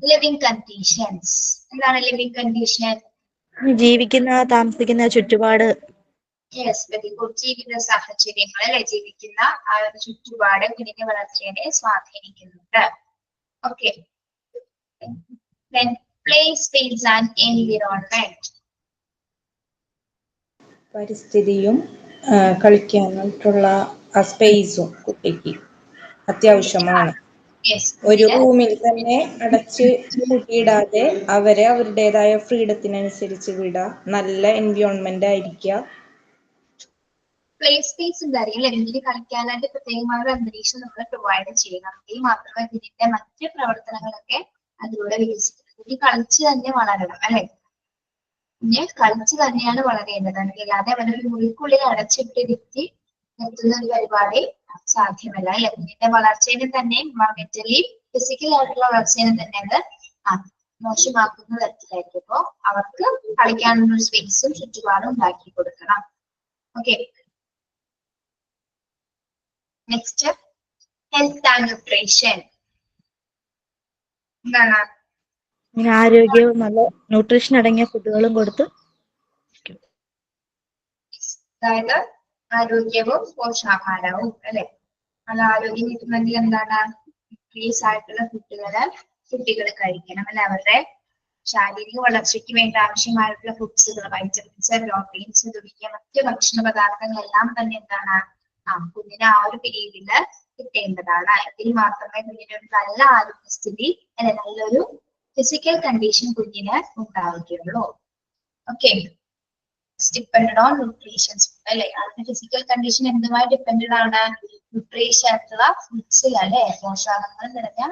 ലിവിങ് കണ്ടീഷൻസ്, എന്താണ് ലിവിങ് കണ്ടീഷൻ? താമസിക്കുന്ന ചുറ്റുപാട്, യെസ്, വെരി ഗുഡ്. ജീവിത സാഹചര്യങ്ങൾ, അല്ലെ? ജീവിക്കുന്ന ആ ഒരു ചുറ്റുപാട് കുഞ്ഞിന്റെ വളർച്ചയെ സ്വാധീനിക്കുന്നുണ്ട്. Okay, play space and environment, പരിസ്ഥിതിയും കളിക്കാനായിട്ടുള്ള ആ സ്പേസും കുട്ടിക്ക് അത്യാവശ്യമാണ്. ഒരു റൂമിൽ തന്നെ അടച്ച് പൂട്ടിയിടാതെ അവരെ അവരുടേതായ ഫ്രീഡത്തിനനുസരിച്ച് വിടുക, നല്ല എൻവയോൺമെന്റ് ആയിരിക്കുക. പ്ലേ സ്പേസ് ഉണ്ടായിരിക്കും, കുഞ്ഞിന് കളിക്കാനായിട്ട് പ്രത്യേകമായ ഒരു അന്തരീക്ഷം നമ്മൾ പ്രൊവൈഡ് ചെയ്യണം. എങ്കിൽ മാത്രമേ കുഞ്ഞിന്റെ മറ്റ് പ്രവർത്തനങ്ങളൊക്കെ അതിലൂടെ വികസിക്കും. കുഞ്ഞ് കളിച്ച് തന്നെ വളരണം, അല്ലെ? കുഞ്ഞ് കളിച്ച് തന്നെയാണ് വളരേണ്ടത്. അല്ലാതെ അവനൊരു മുറിക്കുള്ളിൽ അടച്ചിട്ടിരുത്തി നിർത്തുന്ന ഒരു പരിപാടി സാധ്യമല്ല, അല്ലെ? കുഞ്ഞിന്റെ വളർച്ചയെ തന്നെ മെന്റലി ഫിസിക്കൽ ആയിട്ടുള്ള വളർച്ചയെ തന്നെ അത് മോശമാക്കുന്ന തരത്തിലായിരിക്കും. അപ്പോ അവർക്ക് കളിക്കാനുള്ള ഒരു സ്പേസും ചുറ്റുപാടും ഉണ്ടാക്കി കൊടുക്കണം. Okay, next health and nutrition. എന്താണ്? ആരോഗ്യവും നല്ല ന്യൂട്രീഷൻ അടങ്ങിയ ഫുഡുകളും കൊടുത്ത്, അതായത് ആരോഗ്യവും പോഷകാഹാരവും, അല്ലെ? നല്ല ആരോഗ്യം കിട്ടുന്നെങ്കിൽ എന്താണ്? ന്യൂട്രീസ് ആയിട്ടുള്ള കുട്ടികൾ കഴിക്കണം, അല്ലെ? അവരുടെ ശാരീരിക വളർച്ചയ്ക്ക് വേണ്ടി ആവശ്യമായിട്ടുള്ള ഫുഡ്സുകൾ, വൈറ്റമിൻസ്, പ്രോട്ടീൻസ് തുടങ്ങിയ മറ്റ് ഭക്ഷണ പദാർത്ഥങ്ങളെല്ലാം തന്നെ എന്താണ് കുഞ്ഞിന് ആ ഒരു പീരീഡില് കിട്ടേണ്ടതാണ്. എങ്കിൽ മാത്രമേ കുഞ്ഞിന് ഒരു നല്ല ആരോഗ്യസ്ഥിതി, അല്ലെ, നല്ലൊരു ഫിസിക്കൽ കണ്ടീഷൻ കുഞ്ഞിന് ഉണ്ടാവുകയുള്ളൂ. ഓക്കെ, ഡിപ്പെൻഡ് ഓൺ ന്യൂട്രീഷൻ, അല്ലെ? അതിന്റെ ഫിസിക്കൽ കണ്ടീഷൻ എന്തുമായി ഡിപ്പെൻഡ് ആണ്? ന്യൂട്രീഷൻ ആയിട്ടുള്ള ഫുഡ്സിൽ, അല്ലെ? പോഷകങ്ങൾ നിറഞ്ഞ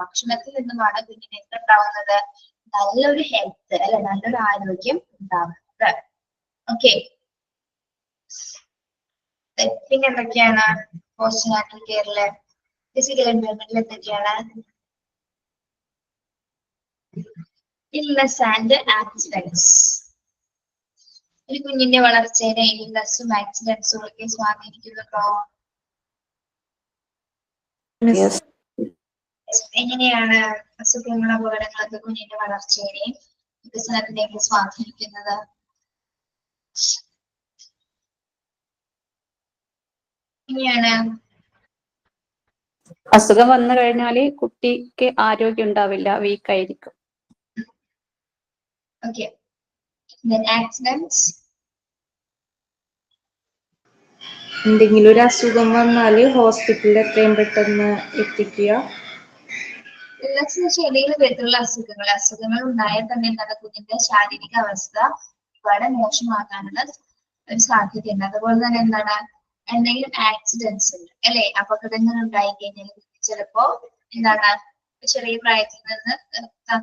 ഭക്ഷണത്തിൽ നിന്നുമാണ് കുഞ്ഞിന് എന്തുണ്ടാവുന്നത്? നല്ലൊരു ഹെൽത്ത്, അല്ലെ? നല്ലൊരു ആരോഗ്യം ഉണ്ടാവുന്നത്. ഓക്കെ, പിന്നെ എന്തൊക്കെയാണ് പോസ്റ്റ് നാറ്റൽ കെയറില് ഫിസിക്കൽ എൻവയോൺമെന്റിൽ എന്തൊക്കെയാണ്? Illness and accidents. ഒരു കുഞ്ഞിന്റെ വളർച്ചയുടെ ഇൽനെസ്സും ആക്സിഡൻസും ഒക്കെ സ്വാധീനിക്കുന്നുണ്ടോ? Yes. എങ്ങനെയാണ് അസുഖങ്ങളും അപകടങ്ങളൊക്കെ കുഞ്ഞിന്റെ വളർച്ചയുടെയും വികസനത്തിനെയൊക്കെ സ്വാധീനിക്കുന്നത്? എങ്ങനെയാണ്? അസുഖം വന്നു കഴിഞ്ഞാല് കുട്ടിക്ക് ആരോഗ്യം ഉണ്ടാവില്ല, വീക്ക് ആയിരിക്കും. Okay. Then accidents. എന്തെങ്കിലും ഒരു അസുഖം വന്നാല് ഹോസ്പിറ്റലിൽ എത്രയും പെട്ടെന്ന് എത്തിക്കുക. ശരീര തരത്തിലുള്ള അസുഖങ്ങൾ ഉണ്ടായാൽ തന്നെ എന്താണ് കുഞ്ഞിന്റെ ശാരീരിക അവസ്ഥ വളരെ മോശമാകാനുള്ള ഒരു സാധ്യതയുണ്ട്. അതുപോലെ തന്നെ എന്താണ് എന്തെങ്കിലും ആക്സിഡൻസ് ഉണ്ട് അല്ലെ, അപകടങ്ങൾ ഉണ്ടായി കഴിഞ്ഞാൽ ചിലപ്പോ എന്താണ് ചെറിയ പ്രായത്തിൽ നിന്ന്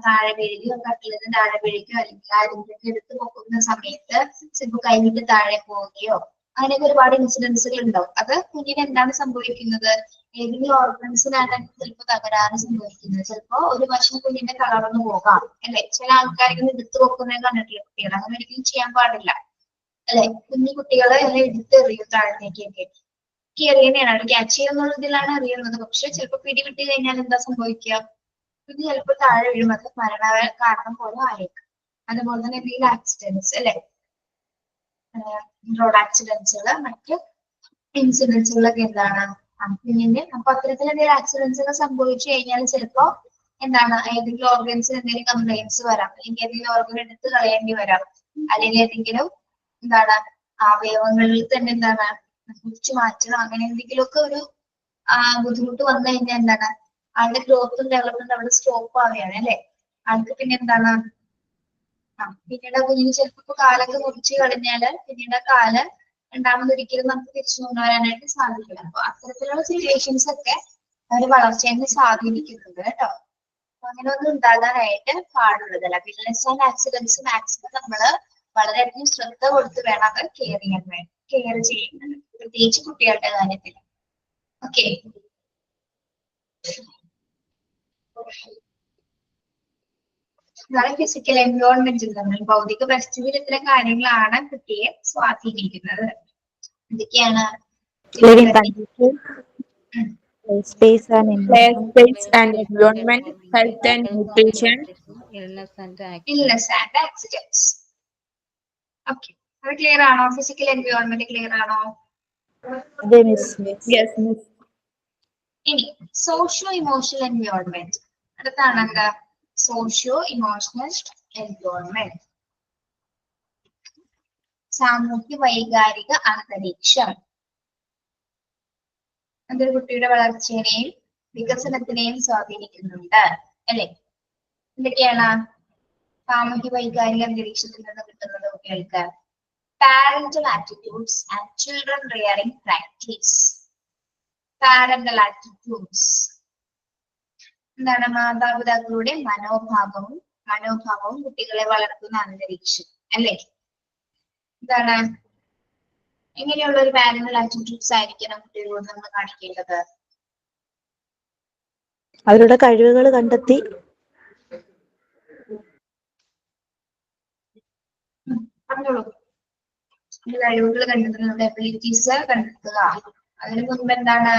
താഴെ വീഴുകയോ കട്ടിൽ നിന്ന് താഴെ വീഴുകയോ അല്ലെങ്കിൽ ആരെങ്കിലും എടുത്തു പോകുന്ന സമയത്ത് ചിലപ്പോൾ കൈവിട്ട് താഴെ പോവുകയോ അങ്ങനെയൊക്കെ ഒരുപാട് ഇൻസിഡൻസുകൾ ഉണ്ടാവും. അത് കുഞ്ഞിന് എന്താണ് സംഭവിക്കുന്നത്? ഏതെങ്കിലും ഓർഗൻസിനാണ് ചിലപ്പോൾ തകരാറ് സംഭവിക്കുന്നത്. ചിലപ്പോ ഒരു വശം കുഞ്ഞിന്റെ തളർന്നു പോകാം അല്ലെ. ചില ആൾക്കാർക്ക് എടുത്തു വെക്കുന്നത് കണ്ടിട്ടില്ല കുട്ടികൾ, അങ്ങനെ ഒരിക്കലും ചെയ്യാൻ പാടില്ല അല്ലെ. കുഞ്ഞു കുട്ടികളെ എടുത്തെറിയും താഴത്തേക്കൊക്കെ. എറിയുന്നതാണ് ക്യാച്ച് ചെയ്യുന്നുള്ള ഇതിലാണ് അറിയുന്നത്. പക്ഷെ ചിലപ്പോൾ പിടിവിട്ട് കഴിഞ്ഞാൽ എന്താ സംഭവിക്കുക? കുഞ്ഞ് ചിലപ്പോൾ താഴെ വീഴും. അത് മരണ കാരണം പോലെ ആയേക്കും. അതുപോലെ തന്നെ എന്തെങ്കിലും ആക്സിഡൻസ് അല്ലെ, റോഡ് ആക്സിഡൻസുകൾ മറ്റ് ഇൻസിഡൻസുകളൊക്കെ എന്താണ് കുഞ്ഞിന്റെ. അപ്പൊ അത്തരത്തിൽ എന്തെങ്കിലും ആക്സിഡൻസുകൾ സംഭവിച്ചു കഴിഞ്ഞാൽ ചിലപ്പോ എന്താണ് ഏതെങ്കിലും ഓർഗൻസിന് എന്തെങ്കിലും കംപ്ലൈൻസ് വരാം, അല്ലെങ്കിൽ ഏതെങ്കിലും ഓർഗൻ എടുത്ത് കളയേണ്ടി വരാം, അല്ലെങ്കിൽ ഏതെങ്കിലും എന്താണ് അവയവങ്ങളിൽ തന്നെ എന്താണ് കുറിച്ച് മാറ്റണം, അങ്ങനെ എന്തെങ്കിലുമൊക്കെ ഒരു ബുദ്ധിമുട്ട് വന്നു കഴിഞ്ഞാൽ എന്താണ് ആളുടെ ഗ്രോത്തും ഡെവലപ്മെന്റ് അവിടെ സ്റ്റോപ്പ് ആവുകയാണ് അല്ലെ. ആൾക്ക് പിന്നെ എന്താണ് പിന്നീട് കുഞ്ഞിന് ചിലപ്പോ കാലൊക്കെ മുറിച്ച് കളഞ്ഞാല് പിന്നീട് കാല് രണ്ടാമതൊരിക്കലും നമുക്ക് തിരിച്ചു കൊണ്ടുവരാനായിട്ട് സാധിക്കില്ല. അപ്പൊ അത്തരത്തിലുള്ള സിറ്റുവേഷൻസ് ഒക്കെ അവരുടെ വളർച്ചയെ സ്വാധീനിക്കുന്നുണ്ട് കേട്ടോ. അപ്പൊ അങ്ങനെ ഒന്നും ഉണ്ടാകാനായിട്ട് പാടുള്ളതല്ല. വിൽനെസ് ആൻഡ് ആക്സിഡൻസ് മാക്സിമം നമ്മള് വളരെയധികം ശ്രദ്ധ കൊടുത്ത് വേണം അത് കെയർ ചെയ്യുന്നത്, പ്രത്യേകിച്ച് കുട്ടികളുടെ കാര്യത്തിൽ. ഓക്കെ, ഫിസിക്കൽ എൻവയോൺമെന്റിൽ നമ്മൾ ഭൗതിക പരിസ്ഥിതിയിൽ ഇത്തരം കാര്യങ്ങളാണ് കുട്ടിയെ സ്വാധീനിക്കുന്നത്. എന്തൊക്കെയാണ്? living conditions, play space and environment, health and nutrition. Illness and accidents. Okay, അത് ക്ലിയർ ആണോ? ഫിസിക്കൽ എൻവയോൺമെന്റ് ക്ലിയർ ആണോ? അതെ മിസ്. Yes, miss. ഇനി സോഷ്യോ ഇമോഷണൽ എൻവയോൺമെന്റ്. അടുത്താണ് എന്താ? സോഷ്യോ ഇമോഷണൽ എൻവയോൺമെന്റ്, സാമൂഹ്യ വൈകാരിക അന്തരീക്ഷം. അതൊരു കുട്ടിയുടെ വളർച്ചയെയും വികസനത്തിനെയും സ്വാധീനിക്കുന്നുണ്ട് അല്ലെ. എന്തൊക്കെയാണ് സാമൂഹ്യ വൈകാരിക അന്തരീക്ഷത്തിൽ നിന്ന് കിട്ടുന്നത് കുട്ടികൾക്ക്? Parental attitudes and children rearing practice. Parental attitudes എന്താണ്? മാതാപിതാക്കളുടെ മനോഭാവവും കുട്ടികളെ വളർത്തുന്ന അന്തരീക്ഷം അല്ലെ. എന്താണ് എങ്ങനെയുള്ള ഒരു പാരന്റൽ ആറ്റിറ്റ്യൂഡ്സ് ആയിരിക്കണം കുട്ടികളോട് നമ്മൾ കാണിക്കേണ്ടത്? അവരുടെ കഴിവുകൾ കണ്ടെത്തി പറഞ്ഞോളൂ. കഴിവുകൾ കണ്ടെത്തുന്നത്, എബിലിറ്റീസ് കണ്ടെത്തുക. അതിനു മുൻപ് എന്താണ്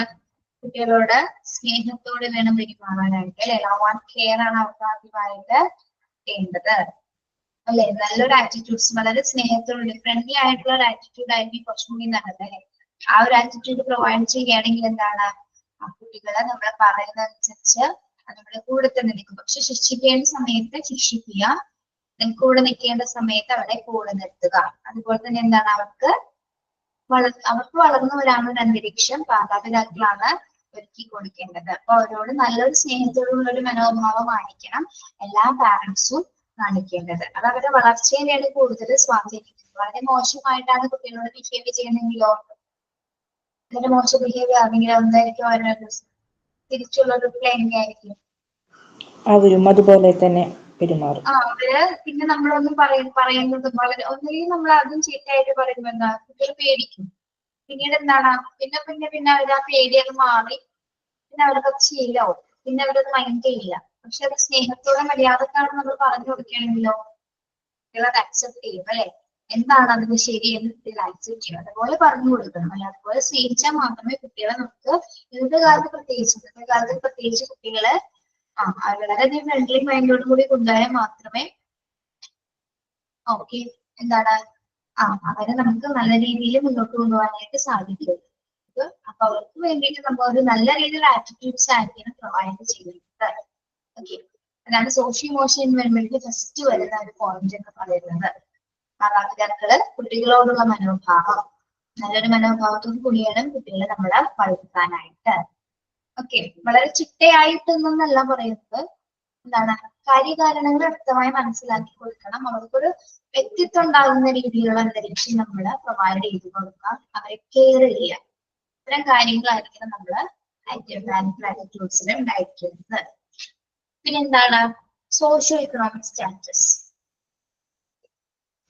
കുട്ടികളോട് സ്നേഹത്തോടെ വേണം പെരുമാറാനായിട്ട് അല്ലെ. ലവ് ആൻഡ് കെയർ ആണ് അവർക്ക് ആദ്യമായിട്ട് വേണ്ടത് അല്ലെ. നല്ലൊരു ആറ്റിറ്റ്യൂഡ്സ്, വളരെ സ്നേഹത്തോടെ ഫ്രണ്ട്ലി ആയിട്ടുള്ള ഒരു ആറ്റിറ്റ്യൂഡ് ആയിരിക്കും കുറച്ചും കൂടി നല്ലത് അല്ലെ. ആ ഒരു ആറ്റിറ്റ്യൂഡ് പ്രൊവൈഡ് ചെയ്യുകയാണെങ്കിൽ എന്താണ് ആ കുട്ടികളെ നമ്മൾ പറയുന്നതനുസരിച്ച് നമ്മുടെ കൂടെ തന്നെ നിൽക്കും. പക്ഷെ ശിക്ഷിക്കേണ്ട സമയത്ത് ശിക്ഷിക്കുക, കൂടെ നിൽക്കേണ്ട സമയത്ത് അവരെ കൂടെ നിർത്തുക. അതുപോലെ തന്നെ എന്താണ് അവർക്ക് വളർന്നു വരാനുള്ള അന്തരീക്ഷം മാതാപിതാക്കളാണ് ഒരുക്കി കൊടുക്കേണ്ടത്. അപ്പൊ അവരോട് നല്ലൊരു സ്നേഹത്തോടുള്ള ഒരു മനോഭാവമായിരിക്കണം എല്ലാ പാരന്റ്സും കാണിക്കേണ്ടത്. അത് അവരുടെ വളർച്ചയെയാണ് കൂടുതൽ സ്വാധീനിക്കുന്നത്. വളരെ മോശമായിട്ടാണ് കുട്ടികളോട് ബിഹേവ് ചെയ്യുന്നതെങ്കിലോ, അതിന്റെ മോശം ബിഹേവിയർ ആണെങ്കിലോ എന്തായിരിക്കും അവരുടെ തിരിച്ചുള്ള റിപ്ലൈ എങ്ങനെയായിരിക്കും? അവരും അതുപോലെ തന്നെ പെരുമാറും. അവര് പിന്നെ നമ്മളൊന്നും പറയുന്നത് വളരെ ഒന്നുകിൽ നമ്മൾ ആദ്യം ചീത്തയായിട്ട് പറയുമ്പോൾ എന്താ കുട്ടികൾ പേടിക്കും. പിന്നീട് എന്താണ് പിന്നെ പിന്നെ പിന്നെ അവർ ആ പേടിയൊക്കെ മാറി പിന്നെ അവർക്ക് ശീലമാവും. പിന്നെ അവരത് മൈൻഡ് ചെയ്യില്ല. പക്ഷെ അത് സ്നേഹത്തോടെ മര്യാദക്കാണ് നമ്മൾ പറഞ്ഞു കൊടുക്കുകയാണെങ്കിലോ കുട്ടികൾ അത് അക്സെപ്റ്റ് ചെയ്യും അല്ലെ. എന്താണ് അതിന് ശരി എന്ന് കുട്ടികൾ അക്സെപ്റ്റ് ചെയ്യും. അതുപോലെ പറഞ്ഞു കൊടുക്കണം അല്ലെ. അതുപോലെ സ്നേഹിച്ചാൽ മാത്രമേ കുട്ടികളെ നമുക്ക് ഇന്നത്തെ കാലത്ത് പ്രത്യേകിച്ച് കുട്ടികളെ വളരെയധികം ഫ്രണ്ട്ലി മൈൻഡോട് കൂടി കൊണ്ടുപോയാൽ മാത്രമേ ഓക്കെ എന്താണ് അവരെ നമുക്ക് നല്ല രീതിയിൽ മുന്നോട്ട് കൊണ്ടുപോകാനായിട്ട് സാധിക്കുള്ളൂ. അപ്പൊ അവർക്ക് വേണ്ടിയിട്ട് നമ്മൾ ഒരു നല്ല രീതിയിൽ ആറ്റിറ്റ്യൂഡ്സ് ആയിരിക്കണം പ്രൊവൈഡ് ചെയ്യുന്നത്. ഓക്കെ, അതാണ് സോഷ്യൽ ഇമോഷണൽ എൻവയൺമെന്റിൽ ഫസ്റ്റ് വരുന്ന ഒരു പോയിന്റ് എന്ന് പറയുന്നത്. മാതാപിതാക്കള് കുട്ടികളോടുള്ള മനോഭാവം, നല്ലൊരു മനോഭാവത്തോട് കൂടിയാണ് കുട്ടികളെ നമ്മള് വളർത്താനായിട്ട്. ഓക്കെ, വളരെ ചിട്ടയായിട്ടൊന്നല്ല പറയുന്നത്. എന്താണ് കാര്യകാരണങ്ങൾ വ്യക്തമായി മനസ്സിലാക്കി കൊടുക്കണം. അവർക്കൊരു വ്യക്തിത്വം ഉണ്ടാകുന്ന രീതിയിലുള്ള അന്തരീക്ഷം നമ്മൾ പ്രൊവൈഡ് ചെയ്ത് കൊടുക്കാം. അവരെ കെയർ ചെയ്യുക. ഇത്തരം കാര്യങ്ങളായിരിക്കണം നമ്മള് ആറ്റിറ്റ്യൂഡ്സിൽ ഉണ്ടായിരിക്കുന്നത്. പിന്നെന്താണ് സോഷ്യോ എക്കണോമിക് സ്റ്റാറ്റസ്.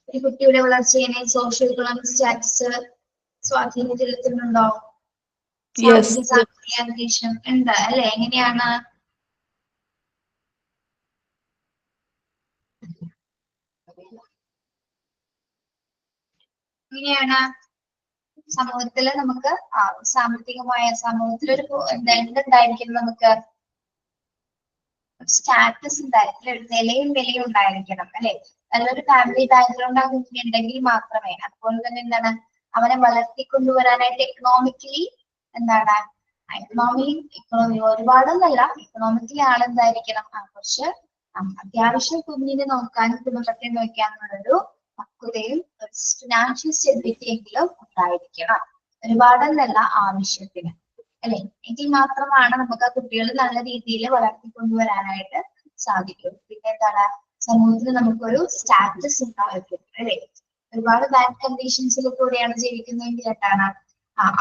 ഒരു കുട്ടിയുടെ വളർച്ചയെ സോഷ്യോ എക്കണോമിക് സ്റ്റാറ്റസ് സ്വാധീനം ചെലുത്തുന്നുണ്ടോ? സാമ്പത്തിക അന്തരീക്ഷം ഉണ്ട് അല്ലെ? എങ്ങനെയാണ്? എങ്ങനെയാണ് സമൂഹത്തില് നമുക്ക് സാമ്പത്തികമായ സമൂഹത്തിലൊരു എന്തുണ്ടായിരിക്കും? നമുക്ക് സ്റ്റാറ്റസ് ഉണ്ടായിരിക്കും, നിലയും വിലയും ഉണ്ടായിരിക്കണം അല്ലെ? നല്ലൊരു ഫാമിലി ബാക്ക്ഗ്രൗണ്ട് ഉണ്ടെങ്കിൽ മാത്രമേ. അതുപോലെ തന്നെ എന്താണ് അവനെ വളർത്തിക്കൊണ്ടുവരാനായിട്ട് എക്കണോമിക്കലി എന്താണ് എക്കണോമി ഒരുപാടൊന്നല്ല, എക്കണോമിക്കലി ആളെന്തായിരിക്കണം? കുറച്ച് അത്യാവശ്യം കുഞ്ഞിനെ നോക്കാനും കുടുംബത്തെ നോക്കാനുള്ളൊരു പക്വതയും ഫിനാൻഷ്യൽ സ്റ്റെബിലിറ്റി എങ്കിലും ഉണ്ടായിരിക്കണം. ഒരുപാടൊന്നല്ല, ആവശ്യത്തിന് അല്ലെ? എങ്കിൽ മാത്രമാണ് നമുക്ക് ആ കുട്ടികൾ നല്ല രീതിയിൽ വളർത്തിക്കൊണ്ടുവരാനായിട്ട് സാധിക്കും. പിന്നെ എന്താണ് സമൂഹത്തിൽ നമുക്കൊരു സ്റ്റാറ്റസ് ഉണ്ടായിരിക്കും അല്ലെ? ഒരുപാട് ബാഡ് കണ്ടീഷൻസിൽ കൂടെയാണ് ജീവിക്കുന്നതെങ്കിൽ എന്താണ്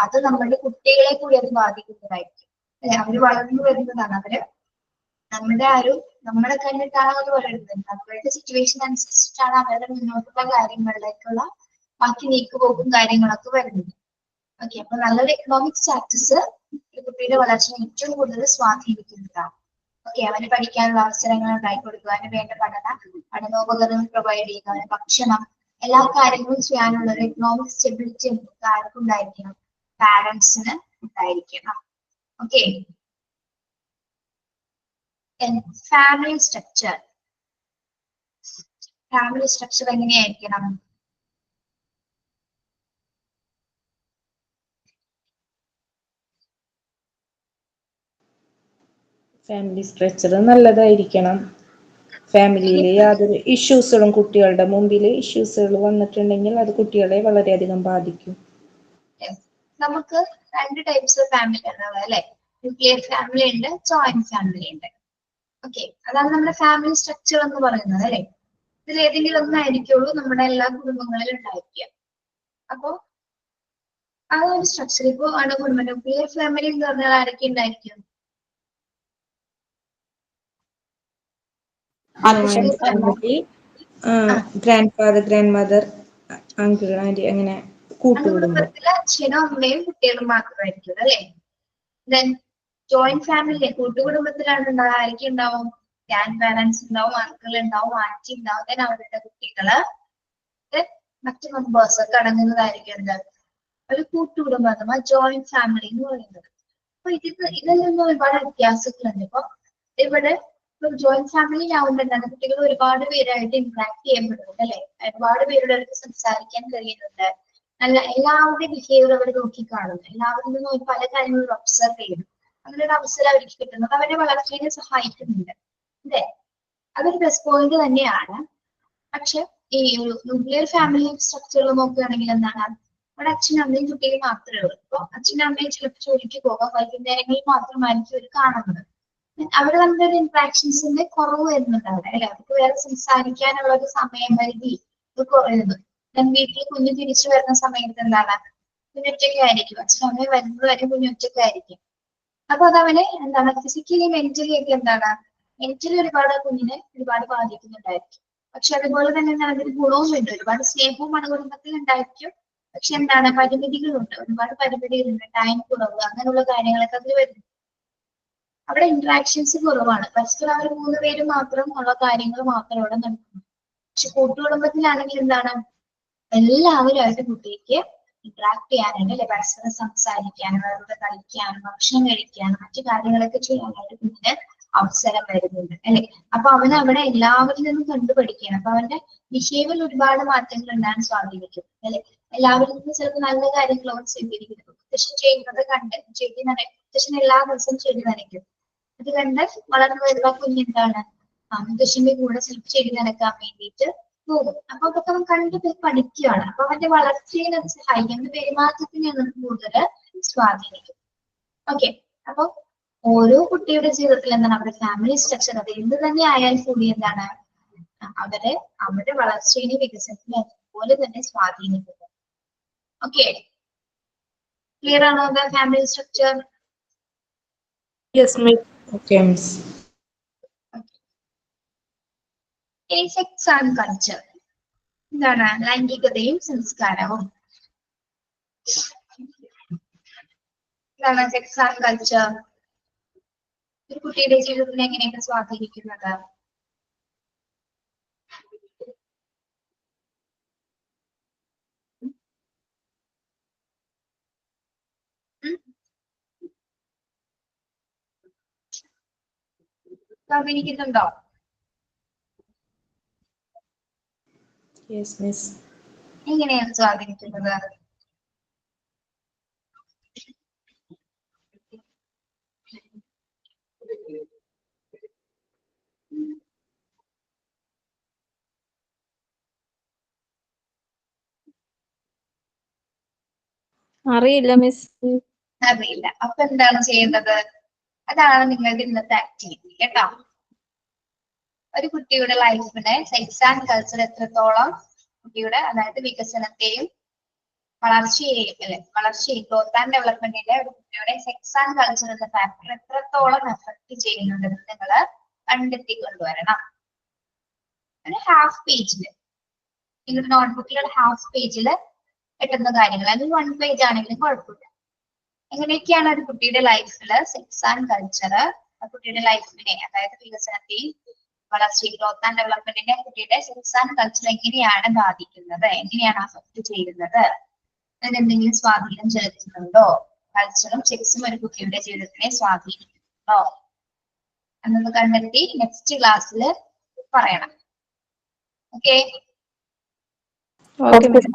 അത് നമ്മുടെ കുട്ടികളെ കൂടി അത് ബാധിക്കുന്നതായിരിക്കും അല്ലെ? അവര് വളർന്നു വരുന്നതാണ്. അവര് നമ്മളെ കണ്ടിട്ടാണ് അവർ വളരുന്നത്. അവരുടെ സിറ്റുവേഷൻ അനുസരിച്ചിട്ടാണ് അവരുടെ മുന്നോട്ടുള്ള കാര്യങ്ങളിലേക്കുള്ള ബാക്കി നീക്കുപോക്കും കാര്യങ്ങളൊക്കെ വരുന്നത്. ഓക്കെ, അപ്പൊ നല്ലൊരു എക്കണോമിക് സ്റ്റാറ്റസ് കുട്ടിയുടെ വളർച്ചയെ ഏറ്റവും കൂടുതൽ സ്വാധീനിക്കുന്നതാണ്. ഓക്കെ, അവന് പഠിക്കാനുള്ള അവസരങ്ങൾ ഉണ്ടാക്കി കൊടുക്കുക, അവന് വേണ്ട പഠനോപകരണങ്ങൾ പ്രൊവൈഡ് ചെയ്യുക, അവന് ഭക്ഷണം, എല്ലാ കാര്യങ്ങളും ചെയ്യാനുള്ള ഒരു എക്കണോമിക് സ്റ്റെബിലിറ്റി ആർക്കും ഉണ്ടായിരിക്കണം? പാരന്റ്സിന് ഉണ്ടായിരിക്കണം. Okay, family structure. Family structure എങ്ങനെയായിരിക്കണം? ഫാമിലി സ്ട്രക്ചർ നല്ലതായിരിക്കണം. ഫാമിലിയിൽ യാതൊരു ഇഷ്യൂസുകളും കുട്ടികളുടെ മുമ്പിൽ ഇഷ്യൂസുകൾ വന്നിട്ടുണ്ടെങ്കിൽ അത് കുട്ടികളെ വളരെയധികം ബാധിക്കും. നമുക്ക് രണ്ട് ടൈപ്സ് ഓഫ് ഫാമിലി ആണ് അല്ലെ? ന്യൂക്ലിയർ ഫാമിലി ഉണ്ട്, ജോയിന്റ് ഫാമിലി ഉണ്ട്. ഓക്കെ, അതാണ് നമ്മുടെ ഫാമിലി സ്ട്രക്ചർ എന്ന് പറയുന്നത് അല്ലെ? ഇതിൽ ഏതെങ്കിലും ഒന്നായിരിക്കുള്ളൂ നമ്മുടെ എല്ലാ കുടുംബങ്ങളിലും ഉണ്ടായിരിക്കുക. അപ്പോ ആ ഒരു സ്ട്രക്ചർ ഇപ്പോ കുടുംബം ന്യൂക്ലിയർ ഫാമിലി എന്ന് പറഞ്ഞാൽ ആരൊക്കെ ഉണ്ടായിരിക്കും? Grandfather, grandmother, uncle, aunty, അങ്ങനെ കൂട്ടുകുടുംബം. അച്ഛനും അമ്മയും കുട്ടികളും മാത്രമായിരിക്കും അല്ലെ? ദെൻ ജോയിന്റ് ഫാമിലി കൂട്ടുകുടുംബത്തിലാണ് ആരൊക്കെ ഉണ്ടാവും? ഗ്രാൻഡ് പാരന്റ്സ് ഉണ്ടാവും, അങ്കിൾ ഉണ്ടാവും, ആന്റി ഉണ്ടാവും, ദെൻ അവരുടെ കുട്ടികള്, മറ്റു മെമ്പേഴ്സ് ഒക്കെ അടങ്ങുന്നതായിരിക്കും എന്ത്? ഒരു കൂട്ടുകുടുംബം അഥവാ ജോയിന്റ് ഫാമിലി എന്ന് പറയുന്നത്. അപ്പൊ ഇതിൽ നിന്ന് ഒരുപാട് വ്യത്യാസങ്ങളുണ്ട്. ഇപ്പൊ ഇവിടെ ജോയിന്റ് ഫാമിലി ആവുമ്പോഴാണ് കുട്ടികൾ ഒരുപാട് പേരായിട്ട് ഇന്ററാക്ട് ചെയ്യപ്പെടുന്നുണ്ട് അല്ലെ? ഒരുപാട് പേരുടെ അടുത്ത് സംസാരിക്കാൻ കഴിയുന്നുണ്ട്. നല്ല എല്ലാവരുടെയും ബിഹേവിയർ അവർ നോക്കിക്കാണുന്നു, എല്ലാവരിൽ നിന്നും പല കാര്യങ്ങളും ഒബ്സർവ് ചെയ്യുന്നു. അങ്ങനെ ഒരു അവസരം അവർക്ക് കിട്ടുന്നത് അവരുടെ വളർച്ചയെ സഹായിക്കുന്നുണ്ട് അല്ലെ? അതൊരു പ്ലസ് പോയിന്റ് തന്നെയാണ്. പക്ഷെ ഈ ന്യൂക്ലിയർ ഫാമിലി സ്ട്രക്ചറിൽ നോക്കുകയാണെങ്കിൽ എന്താണ്? അവിടെ അച്ഛനും അമ്മയും കുട്ടികൾ മാത്രമേ ഉള്ളൂ. അപ്പൊ അച്ഛനും അമ്മയും ചിലപ്പോൾ ജോലിക്ക് പോകാം, വൈകുന്നേരങ്ങളിൽ മാത്രമായിരിക്കും അവർ കാണുന്നത്. അവര് തമ്മിലൊരു ഇന്ററാക്ഷൻസിന്റെ കുറവ് വരുന്നുണ്ട് അവിടെ അല്ലെ? അവർക്ക് വേറെ സംസാരിക്കാനുള്ള ഒരു സമയപരിധി കുറയുന്നു. വീട്ടിൽ കുഞ്ഞ് തിരിച്ചു വരുന്ന സമയത്ത് എന്താണ്? കുഞ്ഞൊറ്റയ്ക്ക് ആയിരിക്കും, അച്ഛനും അമ്മയും വരുന്നത് വരെ കുഞ്ഞൊറ്റയ്ക്ക് ആയിരിക്കും. അപ്പൊ അതവനെ എന്താണ് ഫിസിക്കലി മെന്റലി ഒക്കെ എന്താണ്? മെന്റലി ഒരുപാട് കുഞ്ഞിനെ ഒരുപാട് ബാധിക്കുന്നുണ്ടായിരിക്കും. പക്ഷെ അതുപോലെ തന്നെ അതിന് ഗുണവും ഉണ്ട്. ഒരുപാട് സ്നേഹവും കുടുംബത്തിൽ ഉണ്ടായിരിക്കും. പക്ഷെ എന്താണ് പരിമിതികളുണ്ട്, ഒരുപാട് പരിമിതികളുണ്ട്, ടൈം കുറവ്, അങ്ങനെയുള്ള കാര്യങ്ങളൊക്കെ അതിൽ വരുന്നു. അവിടെ ഇന്ററാക്ഷൻസ് കുറവാണ്. പരസ്പരം അവർ 3 പേര് മാത്രം ഉള്ള കാര്യങ്ങൾ മാത്രം അവിടെ നടക്കുന്നു. പക്ഷെ കൂട്ടുകുടുംബത്തിലാണെങ്കിൽ എന്താണ്, എല്ലാവരുമായിട്ട് കുട്ടിക്ക് ഇന്ററാക്ട് ചെയ്യാനായിട്ട് അല്ലെ, പരസ്പരം സംസാരിക്കാനും അവരോട് കളിക്കാനും ഭക്ഷണം കഴിക്കാനും മറ്റു കാര്യങ്ങളൊക്കെ ചെയ്യാനായിട്ട് കുഞ്ഞിന് അവസരം വരുന്നുണ്ട് അല്ലെ. അപ്പൊ അവൻ അവിടെ എല്ലാവരിൽ നിന്നും കണ്ടുപഠിക്കുകയാണ്. അപ്പൊ അവന്റെ ബിഹേവിയറിൽ ഒരുപാട് മാറ്റങ്ങൾ ഉണ്ടാകാൻ സ്വാധീനിക്കും അല്ലെ. എല്ലാവരിൽ നിന്നും ചിലപ്പോൾ നല്ല കാര്യങ്ങൾ അവൻ സ്വീകരിക്കുന്നു. മുത്തശ്ശൻ ചെയ്യുന്നത് കണ്ട് ചെടി മുത്തശ്ശൻ എല്ലാ ദിവസവും ചെടി നനയ്ക്കും. അത് കണ്ട് വളർന്നു വരുന്ന കുഞ്ഞെന്താണ്, മുത്തശ്ശന്റെ കൂടെ ചിലപ്പോൾ ചെടി നനയ്ക്കാൻ വേണ്ടിയിട്ട് പോകും. അപ്പൊ അതൊക്കെ അവൻ കണ്ട് പഠിക്കുകയാണ്. അപ്പൊ അവന്റെ വളർച്ചയെ അത് സഹായിക്കും, അവന്റെ പെരുമാറ്റത്തിനെ അത് കൂടുതൽ സ്വാധീനിക്കും. ഓക്കെ, അപ്പൊ ഓരോ കുട്ടിയുടെ ജീവിതത്തിൽ എന്താണ് അവരുടെ ഫാമിലി സ്ട്രക്ചർ, അത് എന്ത് തന്നെ ആയാൽ കൂടി എന്താണ് അവരുടെ വളർച്ചയെ വികസനത്തിനെ അതുപോലെ തന്നെ സ്വാധീനിക്കുന്നത്. ഓക്കെ, ക്ലിയർ ആണോ family structure? Yes miss. Okay miss. Sex and culture എന്താണ്? ലൈംഗികതയും സംസ്കാരവും. എന്താണ് സെക്സ് ആൻഡ് കൾച്ചർ? ഒരു കുട്ടിയുടെ ജീവിതത്തിനെ എങ്ങനെയൊക്കെ സ്വാധീനിക്കുന്നത്? സ്വാധീനിക്കുന്നുണ്ടോ? Yes miss. എങ്ങനെയാണ് സ്വാധീനിക്കുന്നത്? അറിയില്ല മിസ്. അറിയില്ല. അപ്പൊ എന്താണ് ചെയ്യുന്നത്? അതാണ് നിങ്ങളുടെ ഇന്നത്തെ ആക്ടിവിറ്റി കേട്ടോ. ഒരു കുട്ടിയുടെ ലൈഫിലെ സെക്സ് ആൻഡ് കൾച്ചർ എത്രത്തോളം കുട്ടിയുടെ അതായത് വികസനത്തെയും വളർച്ചയെയും അല്ലെ, വളർച്ചയും ഗ്രോത്ത് ആൻഡ് ഡെവലപ്മെന്റിന്റെ ഒരു കുട്ടിയുടെ സെക്സ് ആൻഡ് കൾച്ചർ എന്ന ഫാക്ടർ എത്രത്തോളം എഫക്ട് ചെയ്യുന്നുണ്ടെന്ന് നിങ്ങൾ കണ്ടെത്തി കൊണ്ടുവരണം. ഒരു ഹാഫ് പേജില് നിങ്ങളുടെ നോട്ട്ബുക്കിലുള്ള ഹാഫ് പേജില് കിട്ടുന്ന കാര്യങ്ങൾ, അത് 1 പേജ് ആണെങ്കിലും കുഴപ്പമില്ല. എങ്ങനെയൊക്കെയാണ് ഒരു കുട്ടിയുടെ ലൈഫില് സെക്സ് ആൻഡ് കൾച്ചർ കുട്ടിയുടെ ലൈഫിനെ അതായത് വികസനത്തെയും വളർച്ചയും ഗ്രോത്ത് ആൻഡ് ഡെവലപ്മെന്റിന്റെ കുട്ടിയുടെ സെക്സ് ആൻഡ് കൾച്ചർ എങ്ങനെയാണ് ബാധിക്കുന്നത്, എങ്ങനെയാണ് അഫക്ട് ചെയ്യുന്നത്, അതിനെന്തെങ്കിലും സ്വാധീനം ചെലുത്തുന്നുണ്ടോ, കൾച്ചറും സെക്സും ഒരു കുട്ടിയുടെ ജീവിതത്തിനെ സ്വാധീനിക്കുന്നുണ്ടോ എന്നൊന്ന് കണ്ടെത്തി നെക്സ്റ്റ് ക്ലാസ്സിൽ പറയണം. Okay, okay miss.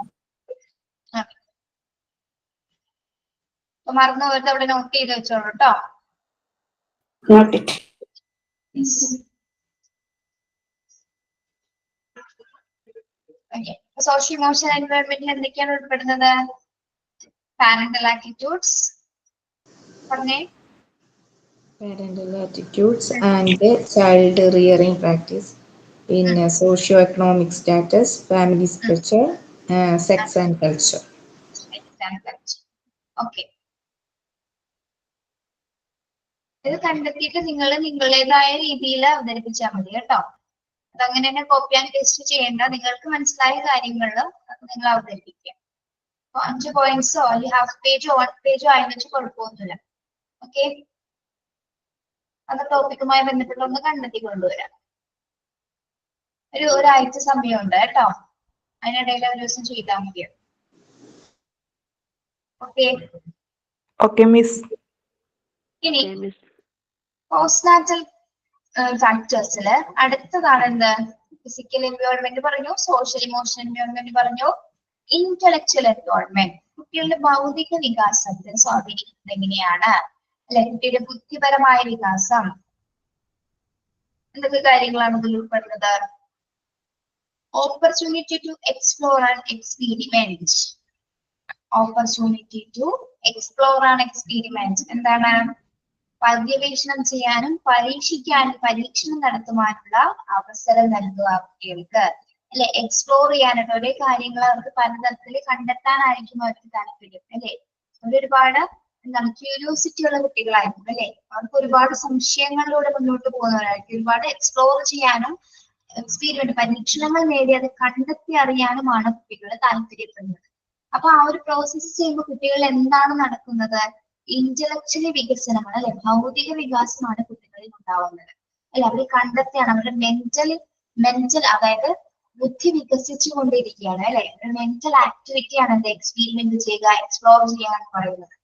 അപ്പൊ മറന്നു പോയിട്ട് അവിടെ നോട്ട് ചെയ്ത് വെച്ചോളൂ കേട്ടോ. Note it. സോഷ്യൽ ഇമോഷണൽ എൻവയോൺമെന്റിൽ എന്തൊക്കെയാണ് ഉൾപ്പെടുന്നത്? പാരന്റൽ ആറ്റിറ്റ്യൂഡ്സ് പറഞ്ഞേ. Parental attitudes and child rearing practice, പിന്നെ socio economic status, family structure, sex and culture. Okay, ഇത് കണ്ടെത്തിയിട്ട് നിങ്ങൾ നിങ്ങളുടേതായ രീതിയിൽ അവതരിപ്പിച്ചാൽ മതി കേട്ടോ. അതങ്ങനെ തന്നെ കോപ്പി ആൻഡ് പേസ്റ്റ് ചെയ്യേണ്ട. നിങ്ങൾക്ക് മനസ്സിലായ കാര്യങ്ങളിൽ നിങ്ങൾ അവതരിപ്പിക്കുക. 5 പോയിന്റ്സോ അല്ലെങ്കിൽ ഹാഫ് പേജോ 1 പേജോ ആയെന്ന് വെച്ചാൽ കുഴപ്പമൊന്നുമില്ല. ഓക്കെ, അത് ടോപ്പിക്കുമായി ബന്ധപ്പെട്ട് ഒന്ന് കണ്ടെത്തി കൊണ്ടുവരാം. ഒരാഴ്ച സമയമുണ്ട് കേട്ടോ, അതിനിടയിൽ ഒരു ദിവസം ചെയ്താൽ മതിയോ? Okay, okay miss. ഇനി പോസ്റ്റ്നാറ്റൽ ഫാക്ടേഴ്സില് അടുത്തതാണ് എന്ത്? ഫിസിക്കൽ എൻവയോൺമെന്റ് പറഞ്ഞു, സോഷ്യൽ ഇമോഷണൽ എൻവയോൺമെന്റ് പറഞ്ഞു, ഇന്റലക്ച്വൽ എൻവയോൺമെന്റ് കുട്ടികളുടെ ഭൗതിക വികാസത്തെ സ്വാധീനിക്കുന്നത് എങ്ങനെയാണ് അല്ലെ, കുട്ടിയുടെ ബുദ്ധിപരമായ വികാസം എന്തൊക്കെ കാര്യങ്ങളാണ് ഇതിൽ ഉൾപ്പെടുന്നത്? Opportunity to explore and experiment. Opportunity to explore and experiment എന്താണ്? പര്യവേഷണം ചെയ്യാനും പരീക്ഷിക്കാനും പരീക്ഷണം നടത്തുവാനുള്ള അവസരം നൽകുക കുട്ടികൾക്ക് അല്ലെ. എക്സ്പ്ലോർ ചെയ്യാനായിട്ട് ഒരേ കാര്യങ്ങൾ അവർക്ക് പലതരത്തിൽ കണ്ടെത്താനായിരിക്കും അവർക്ക് താല്പര്യം അല്ലെ. ഒരുപാട് എന്താണ് ക്യൂരിയോസിറ്റി ഉള്ള കുട്ടികളായിരിക്കും അല്ലെ. അവർക്ക് ഒരുപാട് സംശയങ്ങളിലൂടെ മുന്നോട്ട് പോകുന്നവരായിരിക്കും. ഒരുപാട് എക്സ്പ്ലോർ ചെയ്യാനും എക്സ്പീരിമെന്റ് പരീക്ഷണങ്ങൾ നേടി അത് കണ്ടെത്തി അറിയാനുമാണ് കുട്ടികൾ താല്പര്യപ്പെടുന്നത്. അപ്പൊ ആ ഒരു പ്രോസസ്സ് ചെയ്യുമ്പോൾ കുട്ടികൾ എന്താണ് നടക്കുന്നത്? ഇന്റലക്ച്വലി വികസനമാണ് അല്ലെ, ഭൗതിക വികാസമാണ് കുട്ടികളിൽ ഉണ്ടാവുന്നത് അല്ലെ. അവർ കണ്ടെത്തിയാണ് അവരുടെ മെന്റൽ അതായത് ബുദ്ധി വികസിച്ചു കൊണ്ടിരിക്കുകയാണ് അല്ലെ. മെന്റൽ ആക്ടിവിറ്റിയാണ് എന്ത് എക്സ്പീരിമെന്റ് ചെയ്യുക, എക്സ്പ്ലോർ ചെയ്യുക എന്ന് പറയുന്നത്.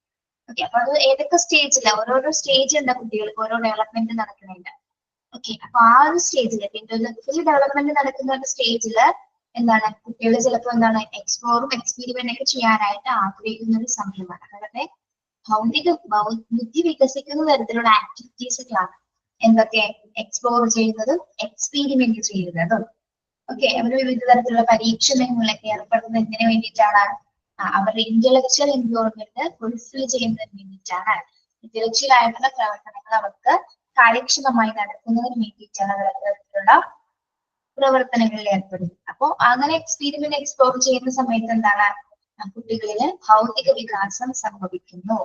ഓക്കെ, അപ്പൊ അത് ഏതൊക്കെ സ്റ്റേജില്ല, ഓരോരോ സ്റ്റേജ് ഉണ്ട് കുട്ടികൾക്ക് ഓരോ ഡെവലപ്മെന്റ് നടക്കുന്നുണ്ട്. ഓക്കെ, അപ്പൊ ആ ഒരു സ്റ്റേജിൽ ഇന്റലക്ച്വൽ ഡെവലപ്മെന്റ് നടക്കുന്ന ഒരു സ്റ്റേജില് എന്താണ് കുട്ടികൾ ചിലപ്പോൾ എന്താണ് എക്സ്പ്ലോറും എക്സ്പീരിമെന്റ് ഒക്കെ ചെയ്യാനായിട്ട് ആഗ്രഹിക്കുന്ന ഒരു സമയമാണ്. അവരുടെ ബുദ്ധി വികസിക്കുന്ന തരത്തിലുള്ള ആക്ടിവിറ്റീസ് ഒക്കെയാണ് എന്തൊക്കെ എക്സ്പ്ലോർ ചെയ്യുന്നതും എക്സ്പീരിമെന്റ് ചെയ്യുന്നതും. ഓക്കെ, അവർ വിവിധ തരത്തിലുള്ള പരീക്ഷണങ്ങളിലൊക്കെ ഏർപ്പെടുന്നത് എന്തിനു വേണ്ടിയിട്ടാണ്? അവരുടെ ഇന്റലക്ച്വൽ എൻവയോൺമെന്റ് ഫുൾഫിൽ ചെയ്യുന്നതിന് വേണ്ടിയിട്ടാണ്. ഇന്റലക്ച്വൽ ആയിട്ടുള്ള പ്രവർത്തനങ്ങൾ അവർക്ക് കാര്യക്ഷമമായി നടക്കുന്നതിന് വേണ്ടിയിട്ടാണ് തരത്തിലുള്ള പ്രവർത്തനങ്ങളിൽ ഏർപ്പെടുന്നത്. അപ്പോ അങ്ങനെ എക്സ്പീരിമെന്റ് എക്സ്പ്ലോർ ചെയ്യുന്ന സമയത്ത് എന്താണ് കുട്ടികളില് ഭൗതിക വികാസം സംഭവിക്കുന്നു.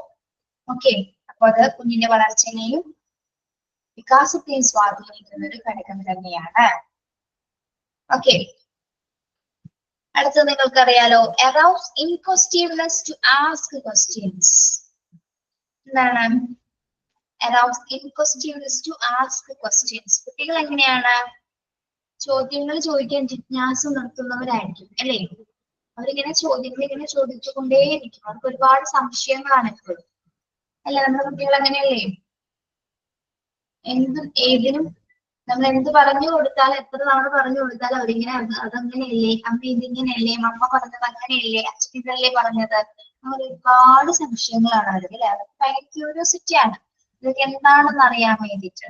ഓക്കെ, അപ്പൊ അത് കുഞ്ഞിന്റെ വളർച്ചയെയും വികാസത്തെയും സ്വാധീനിക്കുന്ന ഒരു ഘടകം തന്നെയാണ്. ഓക്കെ, അടുത്തത് നിങ്ങൾക്കറിയാലോ, arouse inquisitiveness to ask questions. എന്താണ് arouse inquisitiveness to ask questions? കുട്ടികൾ എങ്ങനെയാണ് ചോദ്യങ്ങൾ ചോദിക്കാൻ ജിജ്ഞാസ നിർത്തുന്നവരായിരിക്കും അല്ലേ. അവരിങ്ങനെ ചോദ്യങ്ങൾ ഇങ്ങനെ ചോദിച്ചുകൊണ്ടേയിരിക്കും. അവർക്ക് ഒരുപാട് സംശയങ്ങളാണ് എപ്പോഴും അല്ലെ. നമ്മുടെ കുട്ടികൾ അങ്ങനെയല്ലേ, ഏതിനും നമ്മൾ എന്ത് പറഞ്ഞു കൊടുത്താൽ എത്ര തവണ പറഞ്ഞു കൊടുത്താൽ അവരിങ്ങനെ അതങ്ങനെയല്ലേ, അമ്മ ഇതിങ്ങനെയല്ലേ, അമ്മ പറഞ്ഞത് അങ്ങനെയല്ലേ, അച്ഛൻ ഇതല്ലേ പറഞ്ഞത്, അങ്ങനെ ഒരുപാട് സംശയങ്ങളാണ് അവർക്ക് അല്ലെ. അവർക്ക് ഭയങ്കര ക്യൂരിയോസിറ്റി ആണ് ഇതൊക്കെ എന്താണെന്ന് അറിയാൻ വേണ്ടിയിട്ട്.